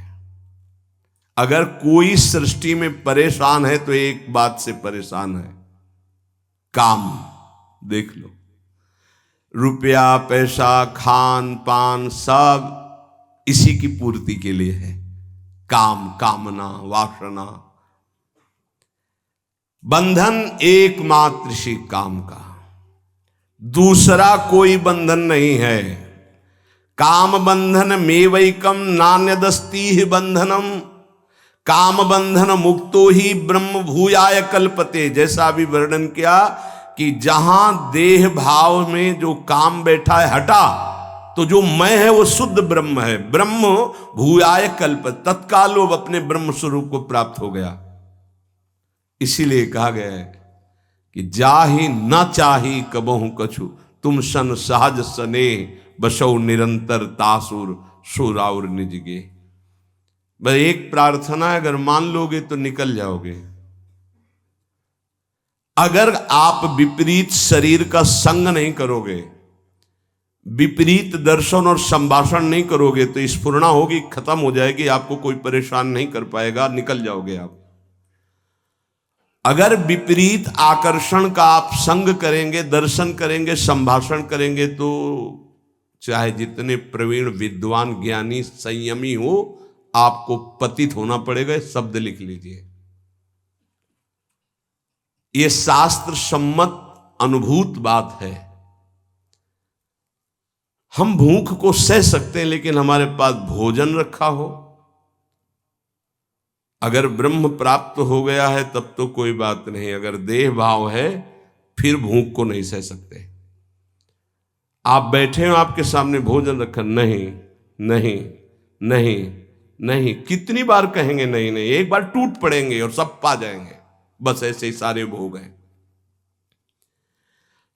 अगर कोई सृष्टि में परेशान है तो एक बात से परेशान है, काम। देख लो, रुपया पैसा खान पान सब इसी की पूर्ति के लिए है। काम, कामना, वासना, बंधन एकमात्र इसी काम का, दूसरा कोई बंधन नहीं है। काम बंधन मेवैकम नान्यदस्तीह बंधनम, काम बंधन मुक्तो ही ब्रह्म भूयाय कल्पते। जैसा अभी वर्णन किया कि जहां देह भाव में जो काम बैठा है हटा, तो जो मैं है वो शुद्ध ब्रह्म है। ब्रह्म भूयाय कल्प, तत्काल वो अपने ब्रह्म स्वरूप को प्राप्त हो गया। इसीलिए कहा गया है कि जाहि न चाही कबहु कछु, तुम सन सहज सने बसौ निरंतर तासुर सुराउर निजगे। बस एक प्रार्थना अगर मान लोगे तो निकल जाओगे। अगर आप विपरीत शरीर का संग नहीं करोगे, विपरीत दर्शन और संभाषण नहीं करोगे, तो स्फुरणा होगी, खत्म हो जाएगी, आपको कोई परेशान नहीं कर पाएगा, निकल जाओगे आप। अगर विपरीत आकर्षण का आप संग करेंगे, दर्शन करेंगे, संभाषण करेंगे, तो चाहे जितने प्रवीण विद्वान ज्ञानी संयमी हो, आपको पतित होना पड़ेगा। शब्द लिख लीजिए, यह शास्त्र सम्मत अनुभूत बात है। हम भूख को सह सकते हैं, लेकिन हमारे पास भोजन रखा हो, अगर ब्रह्म प्राप्त हो गया है तब तो कोई बात नहीं। अगर देह भाव है फिर भूख को नहीं सह सकते। आप बैठे हो, आपके सामने भोजन रखा, नहीं नहीं नहीं नहीं, कितनी बार कहेंगे नहीं नहीं, एक बार टूट पड़ेंगे और सब पा जाएंगे। बस ऐसे ही सारे भोग हैं।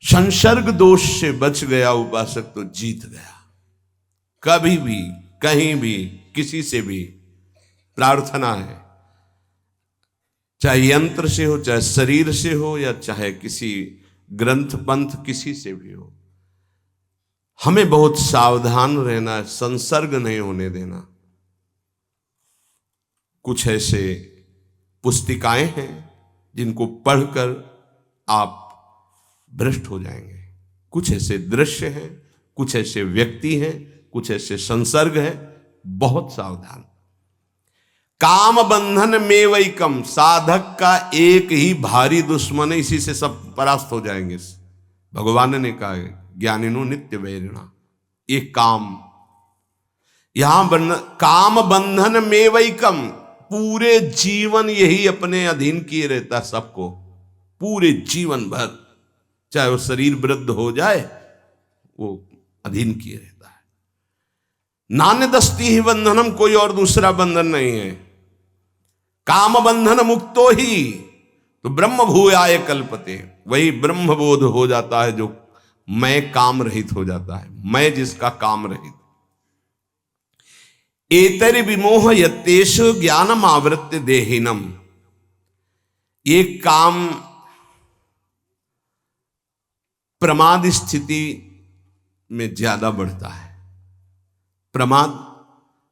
संसर्ग दोष से बच गया उपासक तो जीत गया। कभी भी, कहीं भी, किसी से भी प्रार्थना है, चाहे यंत्र से हो, चाहे शरीर से हो, या चाहे किसी ग्रंथ पंथ किसी से भी हो, हमें बहुत सावधान रहना है, संसर्ग नहीं होने देना। कुछ ऐसे पुस्तिकाएं हैं जिनको पढ़कर आप भ्रष्ट हो जाएंगे। कुछ ऐसे दृश्य हैं, कुछ ऐसे व्यक्ति हैं, कुछ ऐसे संसर्ग है, बहुत सावधान। काम बंधन में वैकम, साधक का एक ही भारी दुश्मन है, इसी से सब परास्त हो जाएंगे। भगवान ने कहा है ज्ञानिनो नित्य वैरिणा, ये काम। यहां काम बंधन में वैकम, पूरे जीवन यही अपने अधीन किए रहता है सबको, पूरे जीवन भर, चाहे वो शरीर वृद्ध हो जाए, वो अधीन किए रहता है। नान्यदस्ति ही बंधनम, कोई और दूसरा बंधन नहीं है। काम बंधन मुक्तो ही, तो ब्रह्म भूयाय कल्पते, वही ब्रह्म बोध हो जाता है, जो मैं काम रहित हो जाता है, मैं जिसका काम रहित। एतरि विमोह यत्तेषु ज्ञानम आवृत्य देहिनम, ये काम प्रमाद स्थिति में ज्यादा बढ़ता है। प्रमाद,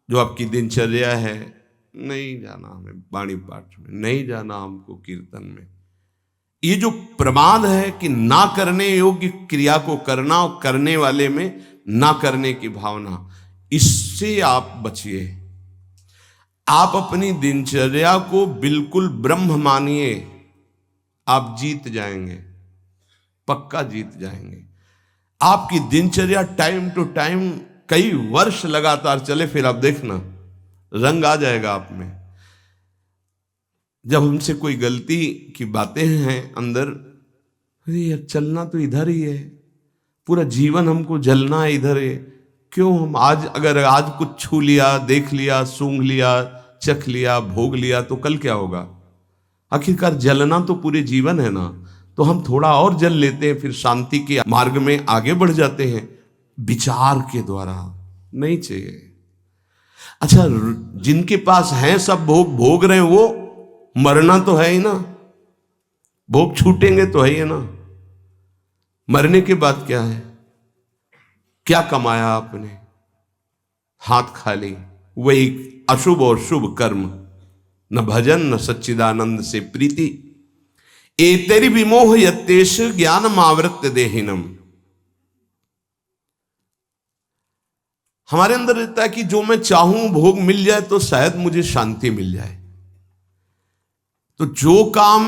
जो आपकी दिनचर्या है, नहीं जाना हमें वाणी पाठ में, नहीं जाना हमको कीर्तन में, ये जो प्रमाद है कि ना करने योग्य क्रिया को करना और करने वाले में ना करने की भावना, इससे आप बचिए। आप अपनी दिनचर्या को बिल्कुल ब्रह्म मानिए, आप जीत जाएंगे, पक्का जीत जाएंगे। आपकी दिनचर्या टाइम टू टाइम कई वर्ष लगातार चले, फिर आप देखना रंग आ जाएगा आप में। जब हमसे कोई गलती की बातें हैं अंदर, अरे यार चलना तो इधर ही है, पूरा जीवन हमको जलना है इधर है, क्यों हम आज अगर आज कुछ छू लिया, देख लिया, सूंघ लिया, चख लिया, भोग लिया तो कल क्या होगा? आखिरकार जलना तो पूरे जीवन है ना। तो हम थोड़ा और जल लेते हैं, फिर शांति के मार्ग में आगे बढ़ जाते हैं विचार के द्वारा। नहीं चाहिए। अच्छा, जिनके पास है सब भोग भोग रहे हैं, वो मरना तो है ही ना, भोग छूटेंगे तो है ही ना। मरने के बाद क्या है? क्या कमाया आपने? हाथ खाली, वही अशुभ और शुभ कर्म, न भजन न सच्चिदानंद से प्रीति। एतरि विमोह यत्तेष ज्ञानम आवृत्य देहिनम। हमारे अंदर रहता है कि जो मैं चाहूं भोग मिल जाए तो शायद मुझे शांति मिल जाए। तो जो काम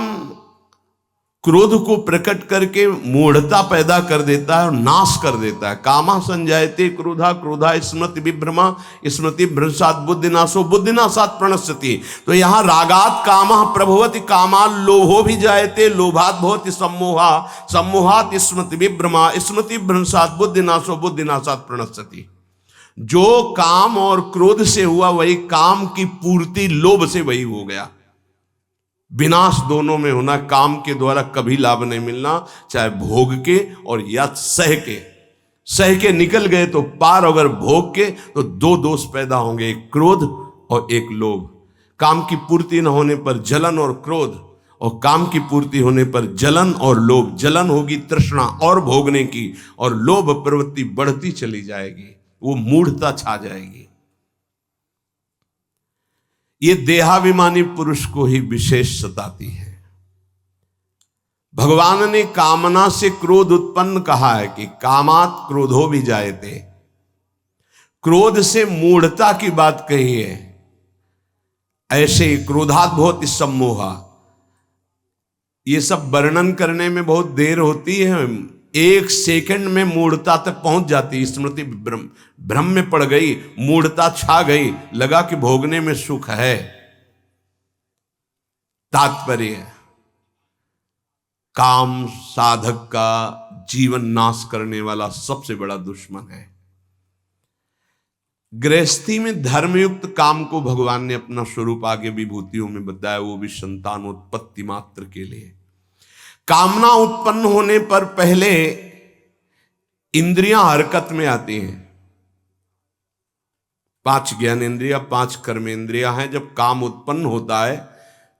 क्रोध को प्रकट करके मूढ़ता पैदा कर देता है और नाश कर देता है, कामा संजायते क्रोधा, क्रोधा स्मृति विभ्रमा, स्मृति भ्रंशात बुद्धिनाशो, बुद्धिनाशात प्रणश्यति। तो यहां रागात कामा प्रभवति, कामा लोभो भी जायते, लोभात भवति सम्मोहा, सम्मोहात स्मृति विभ्रमा, स्मृति भ्रंशात बुद्धिनाशो, बुद्धिनाशात प्रणश्यति। जो काम और क्रोध से हुआ वही काम की पूर्ति लोभ से वही हो गया। विनाश दोनों में होना, काम के द्वारा कभी लाभ नहीं मिलना, चाहे भोग के और या सह के। सह के निकल गए तो पार, अगर भोग के तो दो दोष पैदा होंगे, एक क्रोध और एक लोभ। काम की पूर्ति न होने पर जलन और क्रोध, और काम की पूर्ति होने पर जलन और लोभ। जलन होगी तृष्णा और भोगने की, और लोभ प्रवृत्ति बढ़ती चली जाएगी, वो मूढ़ता छा जाएगी। ये देहाभिमानी पुरुष को ही विशेष सताती है। भगवान ने कामना से क्रोध उत्पन्न कहा है कि कामात क्रोधो भी जायते। क्रोध से मूढ़ता की बात कही है। ऐसे क्रोधात बहुत सम्मोहा। ये सब वर्णन करने में बहुत देर होती है, एक सेकंड में मूढ़ता तक पहुंच जाती। स्मृति भ्रम में पड़ गई, मूढ़ता छा गई, लगा कि भोगने में सुख है। तात्पर्य, काम साधक का जीवन नाश करने वाला सबसे बड़ा दुश्मन है। गृहस्थी में धर्मयुक्त काम को भगवान ने अपना स्वरूप आगे विभूतियों में बताया, वो भी संतानोत्पत्ति मात्र के लिए। कामना उत्पन्न होने पर पहले इंद्रियां हरकत में आती हैं। 5 ज्ञानेंद्रियां, 5 कर्मेंद्रियां हैं। जब काम उत्पन्न होता है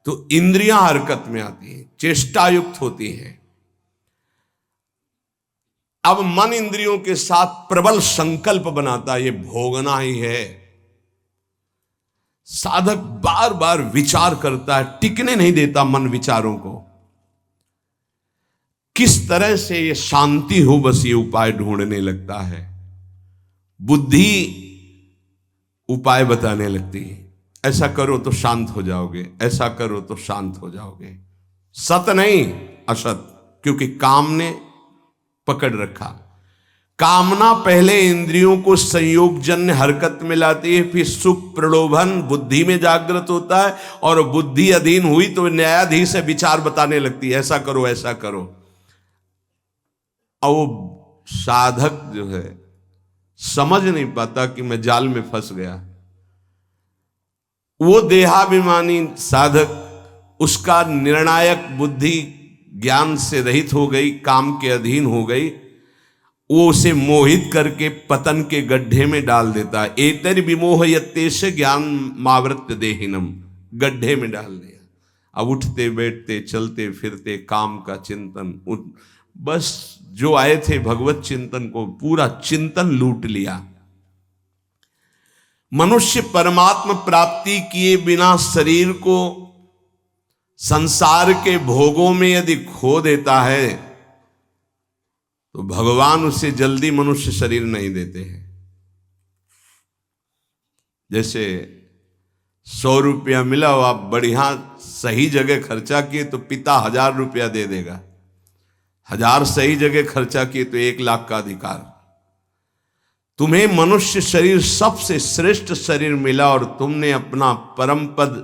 तो इंद्रियां हरकत में आती हैं, चेष्टायुक्त होती हैं। अब मन इंद्रियों के साथ प्रबल संकल्प बनाता है, ये भोगना ही है। साधक बार बार विचार करता है, टिकने नहीं देता मन विचारों को। किस तरह से ये शांति हो, बस ये उपाय ढूंढने लगता है। बुद्धि उपाय बताने लगती है, ऐसा करो तो शांत हो जाओगे, ऐसा करो तो शांत हो जाओगे। सत नहीं, असत, क्योंकि काम ने पकड़ रखा। कामना पहले इंद्रियों को संयोगजन्य हरकत में लाती है, फिर सुख प्रलोभन बुद्धि में जागृत होता है, और बुद्धि अधीन हुई तो न्यायाधीश से विचार बताने लगती है, ऐसा करो ऐसा करो। और वो साधक जो है समझ नहीं पाता कि मैं जाल में फंस गया। वो देहाभिमानी साधक, उसका निर्णायक बुद्धि ज्ञान से रहित हो गई, काम के अधीन हो गई, वो उसे मोहित करके पतन के गड्ढे में डाल देता है। एतरि विमोह यत्तेष ज्ञान मावृत्य देहिनम, गड्ढे में डाल दिया। अब उठते बैठते चलते फिरते काम का चिंतन, बस जो आए थे भगवत चिंतन को, पूरा चिंतन लूट लिया। मनुष्य परमात्मा प्राप्ति किए बिना शरीर को संसार के भोगों में यदि खो देता है तो भगवान उसे जल्दी मनुष्य शरीर नहीं देते हैं। जैसे 100 रुपया मिला हो, आप बढ़िया सही जगह खर्चा किए तो पिता 1000 रुपया दे देगा। 1000 सही जगह खर्चा किए तो 1 लाख का अधिकार। तुम्हें मनुष्य शरीर सबसे श्रेष्ठ शरीर मिला और तुमने अपना परम पद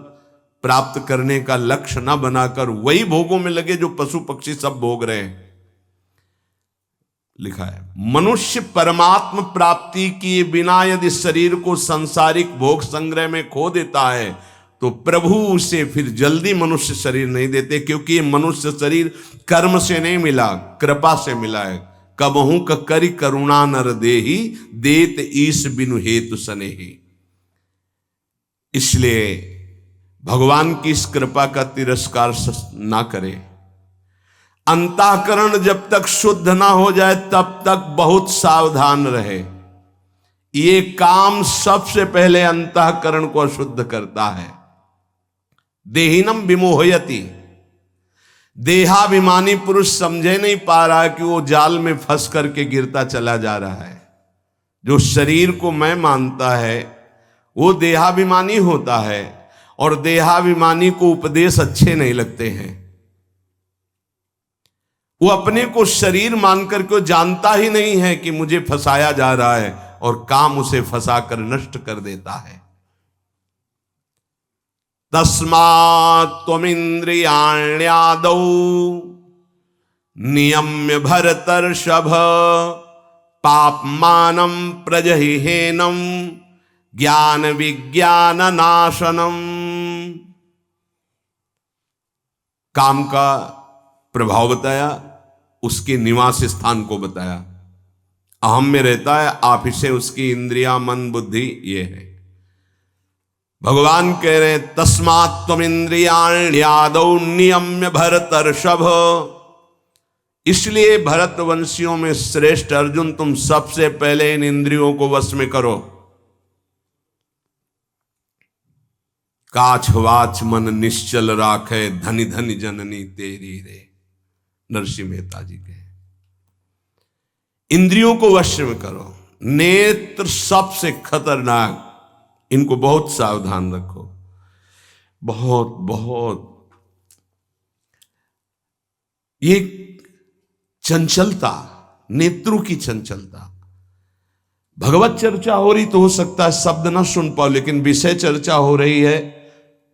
प्राप्त करने का लक्ष्य न बनाकर वही भोगों में लगे जो पशु पक्षी सब भोग रहे हैं। लिखा है, मनुष्य परमात्म प्राप्ति किए बिना यदि शरीर को सांसारिक भोग संग्रह में खो देता है तो प्रभु उसे फिर जल्दी मनुष्य शरीर नहीं देते, क्योंकि ये मनुष्य शरीर कर्म से नहीं मिला, कृपा से मिला है। कबहू करी करुणा नर देही, देत ईश बिनु हेतु सनेही। इसलिए भगवान की इस कृपा का तिरस्कार ना करे। अंतःकरण जब तक शुद्ध ना हो जाए तब तक बहुत सावधान रहे। ये काम सबसे पहले अंतःकरण को अशुद्ध करता है। देहिनम विमोहयति, देहाभिमानी पुरुष समझे नहीं पा रहा है कि वो जाल में फंस करके गिरता चला जा रहा है। जो शरीर को मैं मानता है वो देहाभिमानी होता है, और देहाभिमानी को उपदेश अच्छे नहीं लगते हैं। वो अपने को शरीर मानकर के जानता ही नहीं है कि मुझे फंसाया जा रहा है, और काम उसे फंसाकर नष्ट कर देता है। तस्मात् त्वमिन्द्रियाण्यादौ नियम्य भरतर्षभ, पापमानं प्रजहिहेनं ज्ञान विज्ञान नाशनम। काम का प्रभाव बताया, उसके निवास स्थान को बताया। अहम में रहता है, आप इसे उसकी इंद्रिया मन बुद्धि ये है। भगवान कह रहे हैं तस्मात् त्वमिन्द्रियाण्यादौ नियम्य भरतर्षभ। इसलिए भरतवंशियों में श्रेष्ठ अर्जुन, तुम सबसे पहले इन इंद्रियों को वश में करो। काछ वाच मन निश्चल राखे, धनि धनि जननी तेरी रे। नरसिंह मेहता जी के इंद्रियों को वश में करो। नेत्र सबसे खतरनाक, इनको बहुत सावधान रखो। बहुत बहुत ये चंचलता, नेत्रों की चंचलता। भगवत चर्चा हो रही तो हो सकता है शब्द ना सुन पाओ, लेकिन विषय चर्चा हो रही है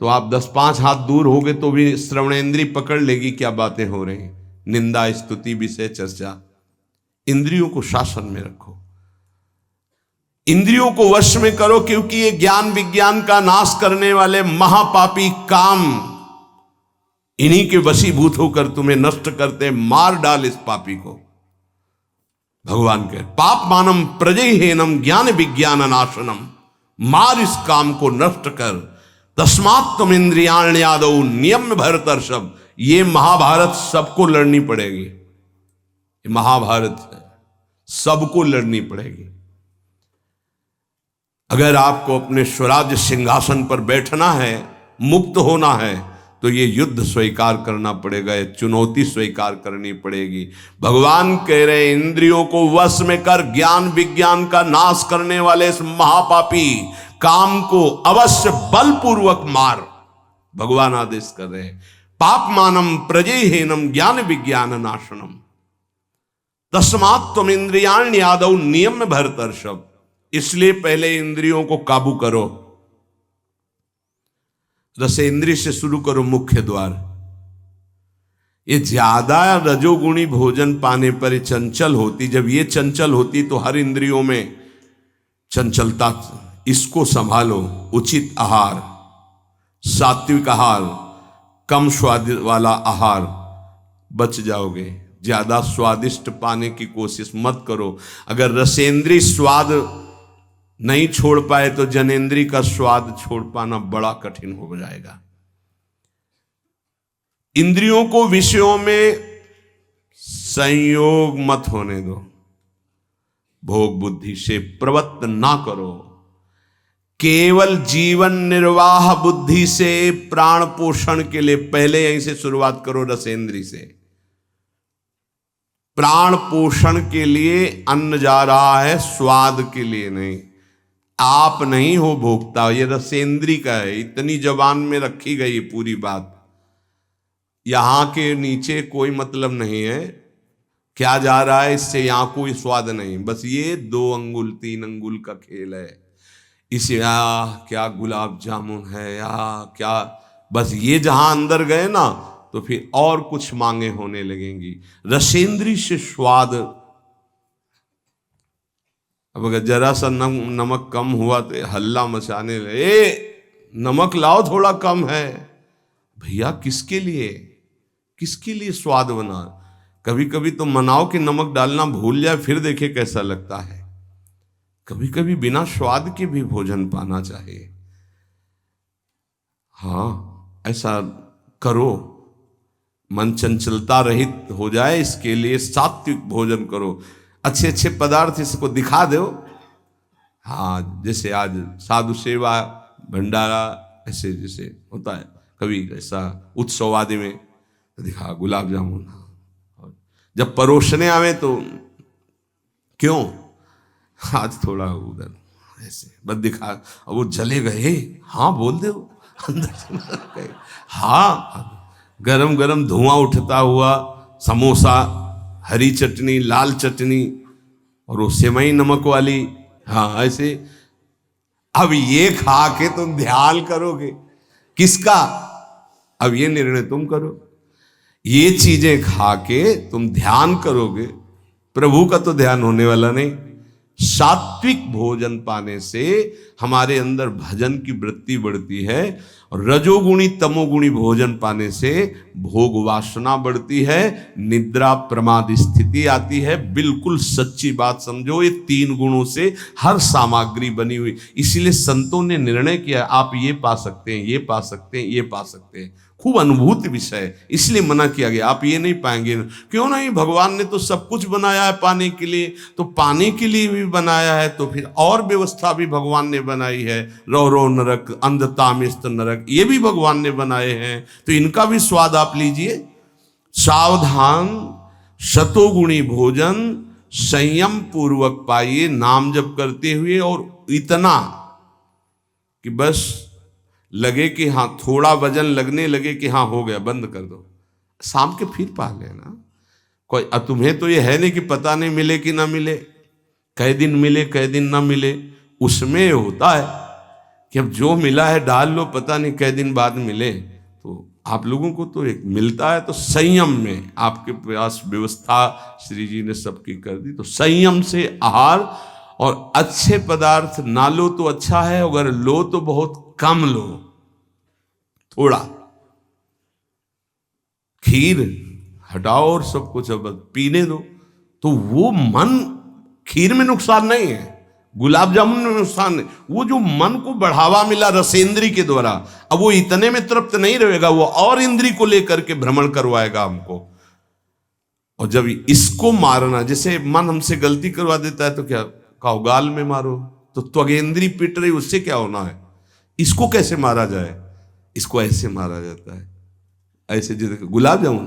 तो आप 10-5 हाथ दूर हो गए तो भी श्रवणेंद्री पकड़ लेगी क्या बातें हो रही। निंदा स्तुति विषय चर्चा, इंद्रियों को शासन में रखो, इंद्रियों को वश में करो, क्योंकि ये ज्ञान विज्ञान का नाश करने वाले महापापी काम इन्हीं के वशीभूत होकर तुम्हें नष्ट करते। मार डाल इस पापी को। भगवान कहे पाप मानम प्रजहेनम ज्ञान विज्ञान नाशनम, मार इस काम को नष्ट कर। तस्मात् त्वमिन्द्रियाण्यादौ नियम्य भरतर्षभ। ये महाभारत सबको लड़नी पड़ेगी, ये महाभारत है, सबको लड़नी पड़ेगी। अगर आपको अपने स्वराज्य सिंहासन पर बैठना है, मुक्त होना है, तो ये युद्ध स्वीकार करना पड़ेगा, ये चुनौती स्वीकार करनी पड़ेगी। भगवान कह रहे इंद्रियों को वश में कर, ज्ञान विज्ञान का नाश करने वाले इस महापापी काम को अवश्य बलपूर्वक मार। भगवान आदेश कर रहे हैं पाप मानम प्रजहेनम ज्ञान विज्ञान नाशनम। तस्मात् त्वमिन्द्रियाण्यादौ नियम्य भरतर्षभ। इसलिए पहले इंद्रियों को काबू करो। रसेंद्रिय से शुरू करो, मुख्य द्वार। ये ज्यादा रजोगुणी भोजन पाने पर चंचल होती। जब ये चंचल होती तो हर इंद्रियों में चंचलता। इसको संभालो। उचित आहार, सात्विक आहार, कम स्वाद वाला आहार, बच जाओगे। ज्यादा स्वादिष्ट पाने की कोशिश मत करो। अगर रसेंद्रिय स्वाद नहीं छोड़ पाए तो जनेंद्री का स्वाद छोड़ पाना बड़ा कठिन हो जाएगा। इंद्रियों को विषयों में संयोग मत होने दो। भोग बुद्धि से प्रवृत्त ना करो। केवल जीवन निर्वाह बुद्धि से प्राण पोषण के लिए पहले यहीं से शुरुआत करो। रसेंद्री से प्राण पोषण के लिए अन्न जा रहा है, स्वाद के लिए नहीं। आप नहीं हो भोक्ता, ये रसेंद्री का है। इतनी जबान में रखी गई पूरी बात। यहां के नीचे कोई मतलब नहीं है क्या जा रहा है, इससे यहां कोई स्वाद नहीं। बस ये 2 अंगुल 3 अंगुल का खेल है। इसे क्या गुलाब जामुन है या क्या, बस ये जहां अंदर गए ना तो फिर और कुछ मांगे होने लगेंगी। रसेंद्री से स्वाद अब अगर जरा सा नमक कम हुआ तो हल्ला मचाने लगे, नमक लाओ थोड़ा कम है। भैया किसके लिए, किसके लिए स्वाद बना? कभी कभी तो मनाओ कि नमक डालना भूल जाए, फिर देखे कैसा लगता है। कभी कभी बिना स्वाद के भी भोजन पाना चाहिए। हाँ, ऐसा करो, मन चंचलता रहित हो जाए, इसके लिए सात्विक भोजन करो। अच्छे अच्छे पदार्थ इसको दिखा दो। हाँ, जैसे आज साधु सेवा भंडारा ऐसे जैसे होता है, कभी ऐसा उत्सव आदि में तो दिखा गुलाब जामुन। और जब परोसने आवे तो क्यों आज थोड़ा उधर ऐसे बस दिखा, और वो जले गए, हाँ बोल दो अंदर से। हाँ, गरम गरम धुआं उठता हुआ समोसा, हरी चटनी, लाल चटनी, और वो सेवई नमक वाली। हाँ ऐसे। अब ये खा के तुम ध्यान करोगे किसका? अब ये निर्णय तुम करो। ये चीजें खा के तुम ध्यान करोगे, प्रभु का तो ध्यान होने वाला नहीं। सात्विक भोजन पाने से हमारे अंदर भजन की वृत्ति बढ़ती है, और रजोगुणी तमोगुणी भोजन पाने से भोग वासना बढ़ती है, निद्रा प्रमाद स्थिति आती है। बिल्कुल सच्ची बात समझो, ये 3 गुणों से हर सामग्री बनी हुई। इसीलिए संतों ने निर्णय किया आप ये पा सकते हैं, ये पा सकते हैं, ये पा सकते हैं। खूब अनुभूति विषय है, इसलिए मना किया गया, आप ये नहीं पाएंगे। क्यों नहीं? भगवान ने तो सब कुछ बनाया है पाने के लिए, तो पाने के लिए भी बनाया है, तो फिर और व्यवस्था भी भगवान ने बनाई है। रो रो नरक, अंधतामिस्त नरक, ये भी भगवान ने बनाए हैं, तो इनका भी स्वाद आप लीजिए। सावधान, शतोगुणी भोजन संयम पूर्वक पाइए, नाम जप करते हुए, और इतना कि बस लगे कि हाँ, थोड़ा वजन लगने लगे कि हाँ हो गया, बंद कर दो, शाम के फिर पा लेना। कोई तुम्हें तो ये है नहीं कि पता नहीं मिले कि ना मिले, कई दिन मिले कई दिन ना मिले। उसमें होता है कि अब जो मिला है डाल लो, पता नहीं कई दिन बाद मिले। तो आप लोगों को तो एक मिलता है, तो संयम में आपके पास व्यवस्था श्री जी ने सबकी कर दी। तो संयम से आहार, और अच्छे पदार्थ ना लो तो अच्छा है, अगर लो तो बहुत कम लो, थोड़ा। खीर हटाओ और सब कुछ अब पीने दो, तो वो मन, खीर में नुकसान नहीं है, गुलाब जामुन में नुकसान नहीं, वो जो मन को बढ़ावा मिला रसेंद्री के द्वारा, अब वो इतने में तृप्त नहीं रहेगा, वो और इंद्री को लेकर के भ्रमण करवाएगा हमको। और जब इसको मारना, जैसे मन हमसे गलती करवा देता है तो क्या कहो, गाल में मारो, तो त्वगेंद्री पिट रही, उससे क्या होना है? इसको कैसे मारा जाए? इसको ऐसे मारा जाता है, ऐसे। जैसे गुलाब जामुन,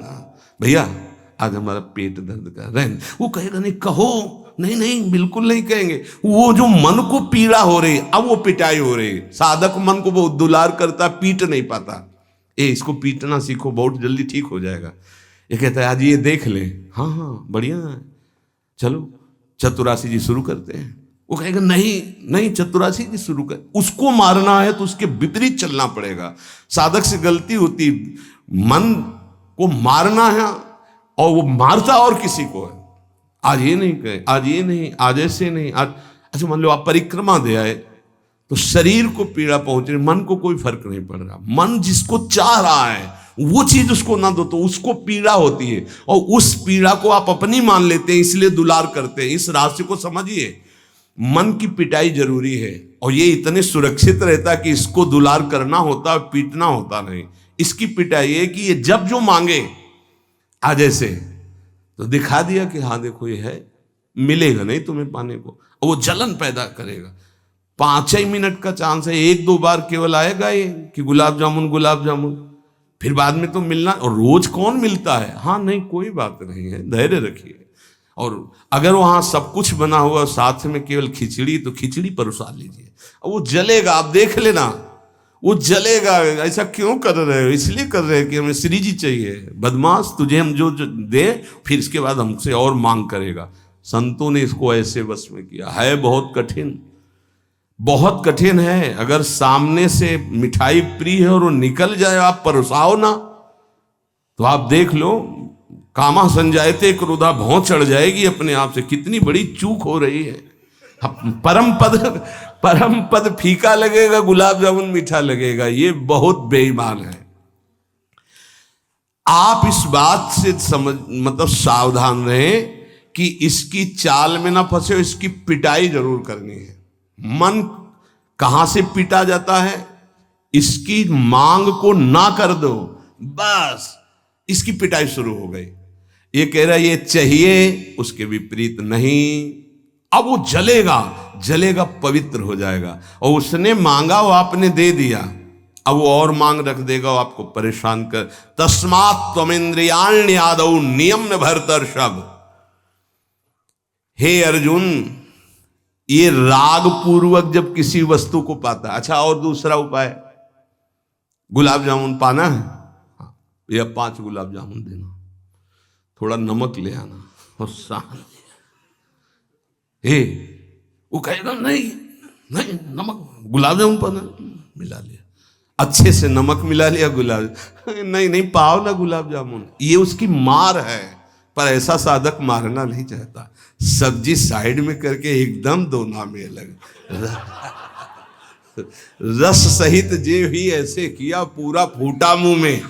भैया आज हमारा पेट दर्द कर रहा है, वो कहेगा नहीं, कहो नहीं नहीं, बिल्कुल नहीं कहेंगे। वो जो मन को पीड़ा हो रही, अब वो पिटाई हो रही। साधक मन को वो दुलार करता, पीट नहीं पाता। इसको पीटना सीखो, बहुत जल्दी ठीक हो जाएगा। ये कहता है आज ये देख ले, हाँ हाँ बढ़िया है, चलो चतुरासी जी शुरू करते हैं। वो कहेगा नहीं नहीं, चतुरासी जी शुरू कर। उसको मारना है तो उसके विपरीत चलना पड़ेगा। साधक से गलती होती, मन को मारना है, और वो मारता और किसी को है। आज ये नहीं कहे, आज ये नहीं, आज ऐसे नहीं, आज अच्छा। मान लो आप परिक्रमा दे आए, तो शरीर को पीड़ा पहुंच रही, मन को कोई फर्क नहीं पड़ रहा। मन जिसको चाह रहा है वो चीज उसको ना दो तो उसको पीड़ा होती है, और उस पीड़ा को आप अपनी मान लेते हैं, इसलिए दुलार करते हैं। इस राशि को समझिए, मन की पिटाई जरूरी है, और ये इतने सुरक्षित रहता है कि इसको दुलार करना होता है, पीटना होता नहीं। इसकी पिटाई है कि ये जब जो मांगे आज ऐसे, तो दिखा दिया कि हाँ देखो ये है, मिलेगा नहीं तुम्हें पाने को, और वो जलन पैदा करेगा। 5 ही मिनट का चांस है, 1-2 बार केवल आएगा ये कि गुलाब जामुन गुलाब जामुन, फिर बाद में तो मिलना। और रोज कौन मिलता है? हाँ नहीं, कोई बात नहीं है, धैर्य रखिए। और अगर वहां सब कुछ बना हुआ साथ में केवल खिचड़ी, तो खिचड़ी परोसा लीजिए, और वो जलेगा, आप देख लेना वो जलेगा। ऐसा क्यों कर रहे हो? इसलिए कर रहे हैं कि हमें श्री जी चाहिए। बदमाश, तुझे हम जो दे, फिर इसके बाद हमसे और मांग करेगा। संतों ने इसको ऐसे वश में किया है। बहुत कठिन, बहुत कठिन है। अगर सामने से मिठाई प्रिय है और वो निकल जाए, आप परोसाओ ना, तो आप देख लो, कामा संजायते क्रोधा, भौं चढ़ जाएगी अपने आप से। कितनी बड़ी चूक हो रही है। परम पद फीका लगेगा, गुलाब जामुन मीठा लगेगा, ये बहुत बेईमान है। आप इस बात से समझ मतलब सावधान रहें कि इसकी चाल में ना फंसे, इसकी पिटाई जरूर करनी है। मन कहां से पीटा जाता है? इसकी मांग को ना कर दो, बस इसकी पिटाई शुरू हो गई। ये कह रहा है ये चाहिए, उसके विपरीत नहीं, अब वो जलेगा, जलेगा, पवित्र हो जाएगा। और उसने मांगा, वो आपने दे दिया, अब वो और मांग रख देगा, वो आपको परेशान कर। तस्मात् त्वमिन्द्रियाण्यादौ नियम्य भरतर्षभ। हे अर्जुन, ये राग पूर्वक जब किसी वस्तु को पाता है। अच्छा, और दूसरा उपाय, गुलाब जामुन पाना है, या 5 गुलाब जामुन देना, थोड़ा नमक ले आना और हे वो कहेगा नहीं नहीं नमक, गुलाब जामुन पाना, मिला लिया, अच्छे से नमक मिला लिया, गुलाब नहीं नहीं पाओ ना गुलाब जामुन। ये उसकी मार है, पर ऐसा साधक मारना नहीं चाहता। सब्जी साइड में करके एकदम दो नामे अलग, रस सहित जे ही ऐसे किया, पूरा फूटा मुंह में।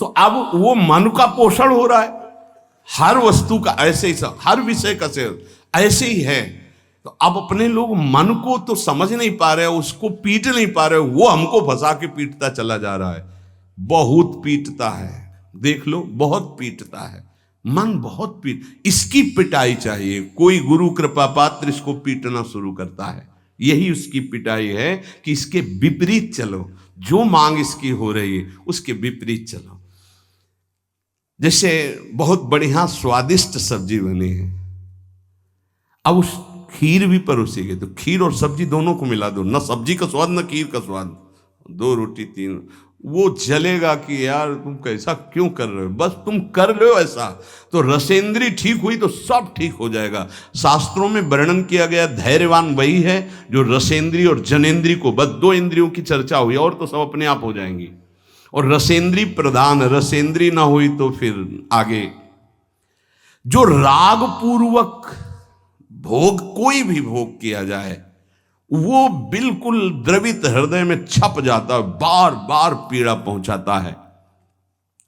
तो अब वो मन का पोषण हो रहा है, हर वस्तु का ऐसे ही, सब हर विषय का से ऐसे ही है। तो अब अपने लोग मन को तो समझ नहीं पा रहे, उसको पीट नहीं पा रहे, वो हमको फंसा के पीटता चला जा रहा है। बहुत पीटता है, देख लो, बहुत पीटता है मन, बहुत इसकी पिटाई चाहिए। कोई गुरु कृपा पात्र इसको पीटना शुरू करता है, यही उसकी पिटाई है कि इसके विपरीत चलो, जो मांग इसकी हो रही है उसके विपरीत चलो। जैसे बहुत बढ़िया स्वादिष्ट सब्जी बनी है, अब उस खीर भी परोसी गई, तो खीर और सब्जी दोनों को मिला दो, न सब्जी का स्वाद न खीर का स्वाद, 2 रोटी 3, वो जलेगा कि यार तुम कैसा क्यों कर रहे हो, बस तुम कर रहे हो ऐसा। तो रसेंद्री ठीक हुई तो सब ठीक हो जाएगा। शास्त्रों में वर्णन किया गया धैर्यवान वही है जो रसेंद्री और जनेंद्री को, बस 2 इंद्रियों की चर्चा हुई, और तो सब अपने आप हो जाएंगी। और रसेंद्री प्रधान, रसेंद्री ना हुई तो फिर आगे जो राग पूर्वक भोग, कोई भी भोग किया जाए, वो बिल्कुल द्रवित हृदय में छप जाता है, बार बार पीड़ा पहुंचाता है,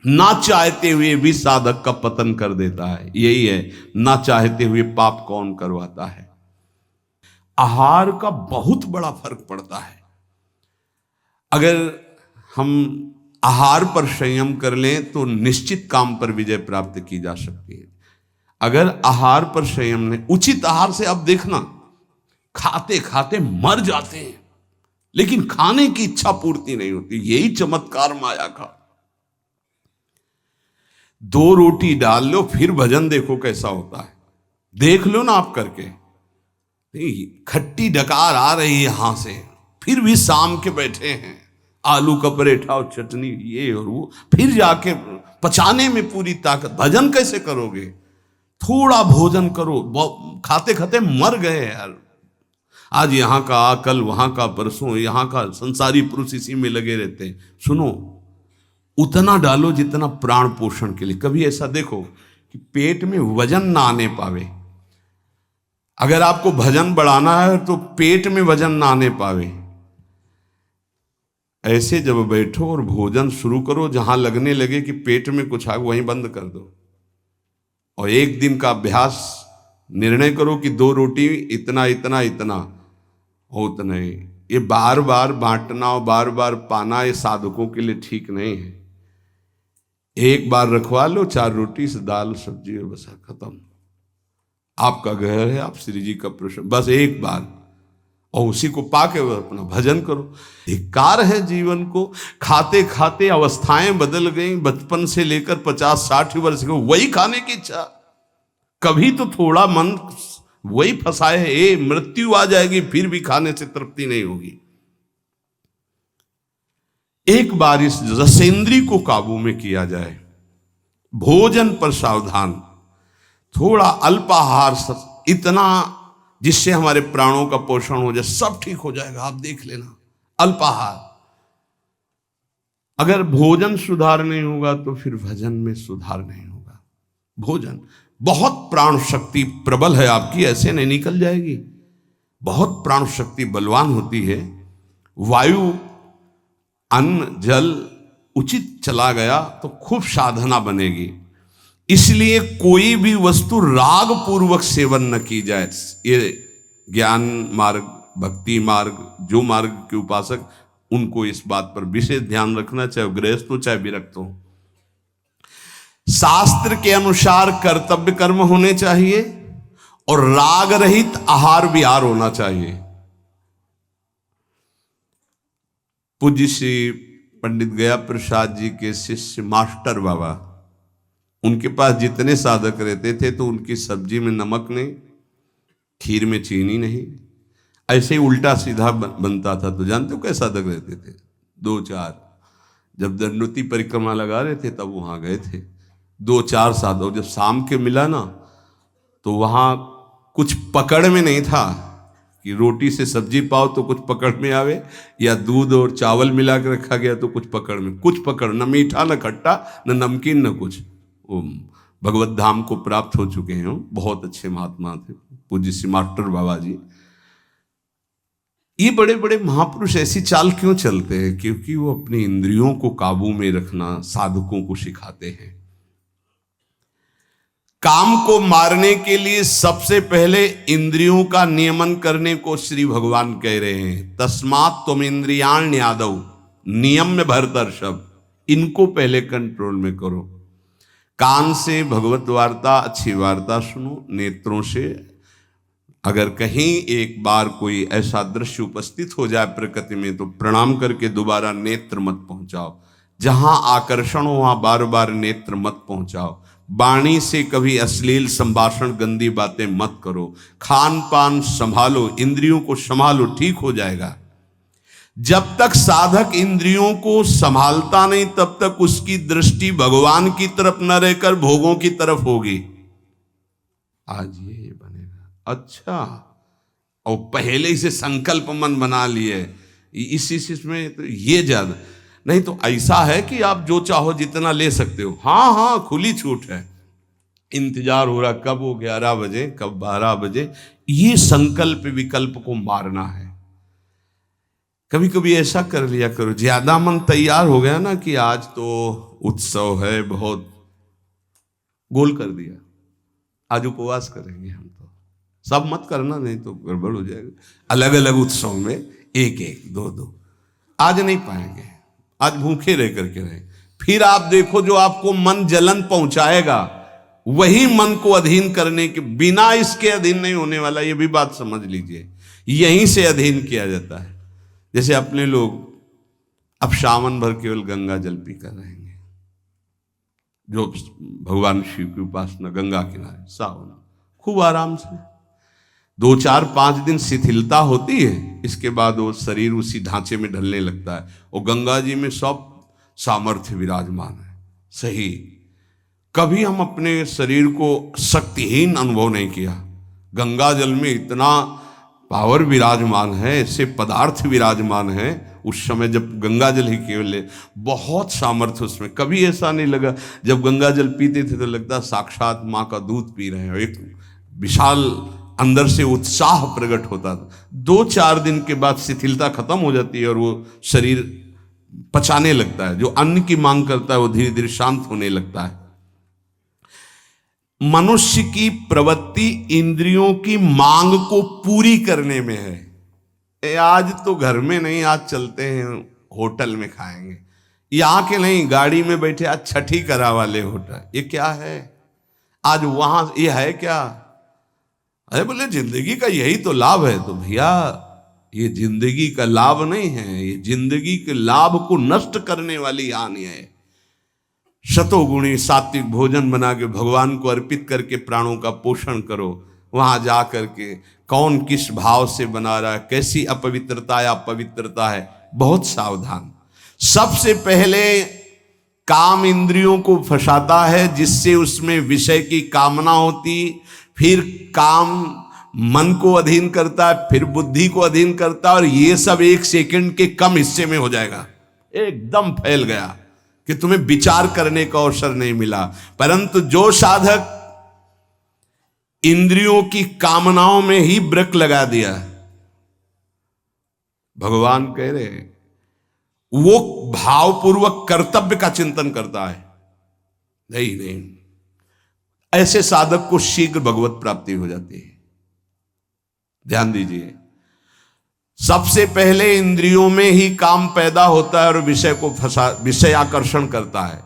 ना चाहते हुए भी साधक का पतन कर देता है। यही है, ना चाहते हुए पाप कौन करवाता है। आहार का बहुत बड़ा फर्क पड़ता है। अगर हम आहार पर संयम कर लें तो निश्चित काम पर विजय प्राप्त की जा सकती है। अगर आहार पर संयम नहीं, उचित आहार से अब देखना, खाते खाते मर जाते हैं, लेकिन खाने की इच्छा पूर्ति नहीं होती। यही चमत्कार माया का। 2 रोटी डाल लो, फिर भजन देखो कैसा होता है, देख लो ना आप करके। खट्टी डकार आ रही है यहां से, फिर भी शाम के बैठे हैं, आलू का पराठा और चटनी ये और वो, फिर जाके पचाने में पूरी ताकत। भजन कैसे करोगे? थोड़ा भोजन करो, खाते खाते मर गए यार। आज यहाँ का, कल वहां का, परसों यहाँ का, संसारी पुरुष इसी में लगे रहते हैं। सुनो, उतना डालो जितना प्राण पोषण के लिए। कभी ऐसा देखो कि पेट में वजन ना आने पावे। अगर आपको भजन बढ़ाना है तो पेट में वजन ना आने पावे, ऐसे जब बैठो और भोजन शुरू करो, जहां लगने लगे कि पेट में कुछ आ, वहीं बंद कर दो। और 1 दिन का अभ्यास, निर्णय करो कि 2 रोटी इतना इतना इतना हो, उतना ही। ये बार बार बांटना और बार बार पाना, ये साधकों के लिए ठीक नहीं है। एक बार रखवा लो 4 रोटी से दाल सब्जी और बस खत्म। आपका घर है, आप श्री जी का प्रश्न, बस एक बार, और उसी को पाके अपना भजन करो। धिक्कार है जीवन को। खाते खाते अवस्थाएं बदल गई, बचपन से लेकर 50-60 वर्ष के वही खाने की इच्छा। कभी तो थोड़ा मन वही फंसाए है, मृत्यु आ जाएगी फिर भी खाने से तृप्ति नहीं होगी। एक बार इस रसेंद्री को काबू में किया जाए, भोजन पर सावधान, थोड़ा अल्पाहार, इतना जिससे हमारे प्राणों का पोषण हो जाए, सब ठीक हो जाएगा। आप देख लेना, अल्पाहार। अगर भोजन सुधार नहीं होगा तो फिर भजन में सुधार नहीं होगा। भोजन, बहुत प्राण शक्ति प्रबल है आपकी, ऐसे नहीं निकल जाएगी। बहुत प्राण शक्ति बलवान होती है। वायु, अन्न, जल उचित चला गया तो खूब साधना बनेगी। इसलिए कोई भी वस्तु राग पूर्वक सेवन न की जाए। ये ज्ञान मार्ग, भक्ति मार्ग, जो मार्ग के उपासक, उनको इस बात पर विशेष ध्यान रखना, चाहे गृहस्थ हो चाहे विरक्त हो। शास्त्र के अनुसार कर्तव्य कर्म होने चाहिए और राग रहित आहार विहार होना चाहिए। पूज्य श्री पंडित गया प्रसाद जी के शिष्य मास्टर बाबा, उनके पास जितने साधक रहते थे तो उनकी सब्जी में नमक नहीं, खीर में चीनी नहीं, ऐसे ही उल्टा सीधा बनता था। तो जानते हो कैसे साधक रहते थे? 2-4, जब दंडोती परिक्रमा लगा रहे थे तब वहां गए थे 2-4 साधक। जब शाम के मिला ना तो वहां कुछ पकड़ में नहीं था कि रोटी से सब्जी पाओ तो कुछ पकड़ में आवे, या दूध और चावल मिला के रखा गया तो कुछ पकड़ में, कुछ पकड़, न मीठा न खट्टा न नमकीन न कुछ। वो भगवत धाम को प्राप्त हो चुके हैं, बहुत अच्छे महात्मा थे पूज्य श्री मास्टर बाबा जी। ये बड़े बड़े महापुरुष ऐसी चाल क्यों चलते हैं? क्योंकि वो अपनी इंद्रियों को काबू में रखना साधकों को सिखाते हैं। काम को मारने के लिए सबसे पहले इंद्रियों का नियमन करने को श्री भगवान कह रहे हैं। तस्मात् त्वम इंद्रियाण्यादौ नियम में भरतर शब्द, इनको पहले कंट्रोल में करो। कान से भगवत वार्ता, अच्छी वार्ता सुनो। नेत्रों से अगर कहीं एक बार कोई ऐसा दृश्य उपस्थित हो जाए प्रकृति में तो प्रणाम करके दोबारा नेत्र मत पहुंचाओ। जहां आकर्षण हो वहां बार बार नेत्र मत पहुंचाओ। वाणी से कभी अश्लील संभाषण, गंदी बातें मत करो। खान पान संभालो, इंद्रियों को संभालो, ठीक हो जाएगा। जब तक साधक इंद्रियों को संभालता नहीं तब तक उसकी दृष्टि भगवान की तरफ न रहकर भोगों की तरफ होगी। आज ये बनेगा, अच्छा, और पहले ही से संकल्प मन बना लिए इस में तो ये ज्यादा नहीं। तो ऐसा है कि आप जो चाहो जितना ले सकते हो। हाँ हाँ, खुली छूट है। इंतजार हो रहा कब हो 11 बजे, कब 12 बजे। ये संकल्प विकल्प को मारना है। कभी कभी ऐसा कर लिया करो, ज्यादा मन तैयार हो गया ना कि आज तो उत्सव है, बहुत गोल कर दिया, आज उपवास करेंगे हम, तो सब मत करना, नहीं तो गड़बड़ हो जाएगा। अलग अलग उत्सव में एक एक, दो दो, आज नहीं पाएंगे, आज भूखे रह करके रहे। फिर आप देखो जो आपको मन जलन पहुंचाएगा वही मन को अधीन करने के बिना इसके अधीन नहीं होने वाला। ये भी बात समझ लीजिए, यहीं से अधीन किया जाता है। जैसे अपने लोग अब सावन भर केवल गंगा जल पी कर रहेंगे, जो भगवान शिव की उपासना गंगा किनारे, सावन खूब आराम से 2-4-5 दिन शिथिलता होती है, इसके बाद वो शरीर उसी ढांचे में ढलने लगता है और गंगा जी में सब सामर्थ्य विराजमान है। सही, कभी हम अपने शरीर को शक्तिहीन अनुभव नहीं किया। गंगा जल में इतना पावर विराजमान है, ऐसे पदार्थ विराजमान है। उस समय जब गंगा जल ही केवल बहुत सामर्थ्य उसमें, कभी ऐसा नहीं लगा। जब गंगा जल पीते थे तो लगता साक्षात माँ का दूध पी रहे हैं, एक विशाल अंदर से उत्साह प्रकट होता था। 2-4 दिन के बाद शिथिलता खत्म हो जाती है और वो शरीर पचाने लगता है। जो अन्न की मांग करता है वो धीरे धीरे शांत होने लगता है। मनुष्य की प्रवृत्ति इंद्रियों की मांग को पूरी करने में है। आज तो घर में नहीं, आज चलते हैं होटल में खाएंगे, यहाँ के नहीं, गाड़ी में बैठे आज छठी करा वाले होटल, ये क्या है? आज वहां ये है क्या? अरे बोले जिंदगी का यही तो लाभ है। तो भैया ये जिंदगी का लाभ नहीं है, ये जिंदगी के लाभ को नष्ट करने वाली हानि है। शतोगुणी सात्विक भोजन बना के भगवान को अर्पित करके प्राणों का पोषण करो। वहां जा करके कौन किस भाव से बना रहा है, कैसी अपवित्रता या पवित्रता है, बहुत सावधान। सबसे पहले काम इंद्रियों को फंसाता है जिससे उसमें विषय की कामना होती, फिर काम मन को अधीन करता है, फिर बुद्धि को अधीन करता है, और ये सब 1 सेकंड के कम हिस्से में हो जाएगा। एकदम फैल गया कि तुम्हें विचार करने का अवसर नहीं मिला। परंतु जो साधक इंद्रियों की कामनाओं में ही ब्रेक लगा दिया। भगवान कह रहे हैं वो भावपूर्वक कर्तव्य का चिंतन करता है। नहीं नहीं, ऐसे साधक को शीघ्र भगवत प्राप्ति हो जाती है। ध्यान दीजिए, सबसे पहले इंद्रियों में ही काम पैदा होता है और विषय को विषय आकर्षण करता है।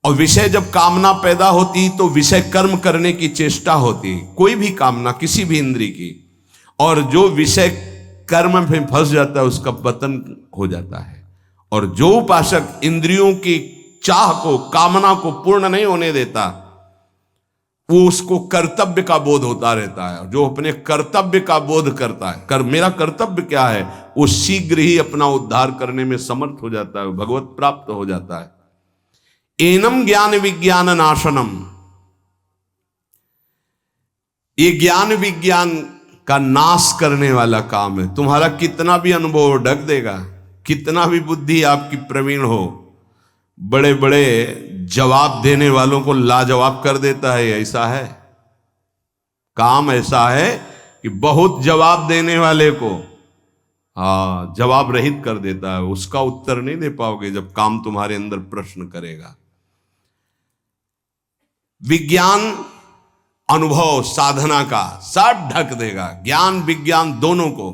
और विषय जब कामना पैदा होती तो विषय कर्म करने की चेष्टा होती, कोई भी कामना किसी भी इंद्रिय की, और जो विषय कर्म में फंस जाता है उसका पतन हो जाता है। और जो उपासक इंद्रियों की चाह को, कामना को पूर्ण नहीं होने देता, वो उसको कर्तव्य का बोध होता रहता है। जो अपने कर्तव्य का बोध करता है, मेरा कर्तव्य क्या है, वो शीघ्र ही अपना उद्धार करने में समर्थ हो जाता है, भगवत प्राप्त हो जाता है। एनम ज्ञान विज्ञान नाशनम, ये ज्ञान विज्ञान का नाश करने वाला काम है। तुम्हारा कितना भी अनुभव ढक देगा, कितना भी बुद्धि आपकी प्रवीण हो, बड़े बड़े जवाब देने वालों को लाजवाब कर देता है। ऐसा है, काम ऐसा है कि बहुत जवाब देने वाले को जवाब रहित कर देता है। उसका उत्तर नहीं दे पाओगे जब काम तुम्हारे अंदर प्रश्न करेगा। विज्ञान अनुभव साधना का सब ढक देगा, ज्ञान विज्ञान दोनों को।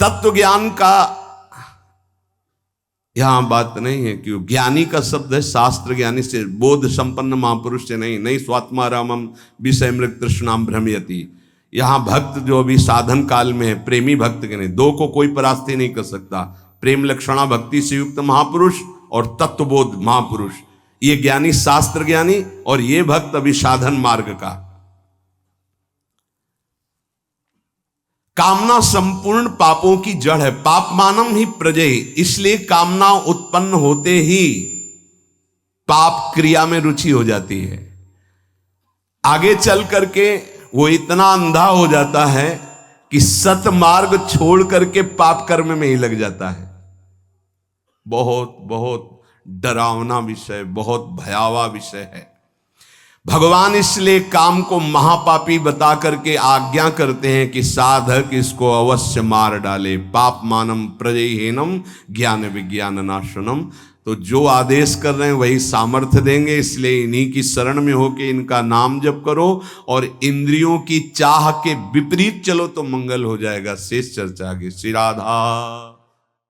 तत्व ज्ञान का यहां बात नहीं है कि ज्ञानी का शब्द है शास्त्र ज्ञानी से, बोध संपन्न महापुरुष से नहीं स्वात्मारामम विषय मृग तृष्णाम भ्रमयति। यहां भक्त जो अभी साधन काल में है, प्रेमी भक्त के नहीं, दो को कोई परास्ती नहीं कर सकता। प्रेम लक्षणा भक्ति से युक्त महापुरुष और तत्वबोध महापुरुष, ये ज्ञानी शास्त्र ज्ञानी, और ये भक्त अभी साधन मार्ग का। कामना संपूर्ण पापों की जड़ है। पाप मानम ही प्रजय, इसलिए कामना उत्पन्न होते ही पाप क्रिया में रुचि हो जाती है। आगे चल करके वो इतना अंधा हो जाता है कि सतमार्ग छोड़ करके पाप कर्म में ही लग जाता है। बहुत बहुत डरावना विषय, बहुत भयावह विषय है। भगवान इसलिए काम को महापापी बता करके आज्ञा करते हैं कि साधक इसको अवश्य मार डाले। पाप मानम प्रजयहीनम ज्ञान विज्ञान नाशनम। तो जो आदेश कर रहे हैं वही सामर्थ्य देंगे, इसलिए इन्हीं की शरण में होके इनका नाम जप करो और इंद्रियों की चाह के विपरीत चलो तो मंगल हो जाएगा। शेष चर्चा आगे। श्री राधा।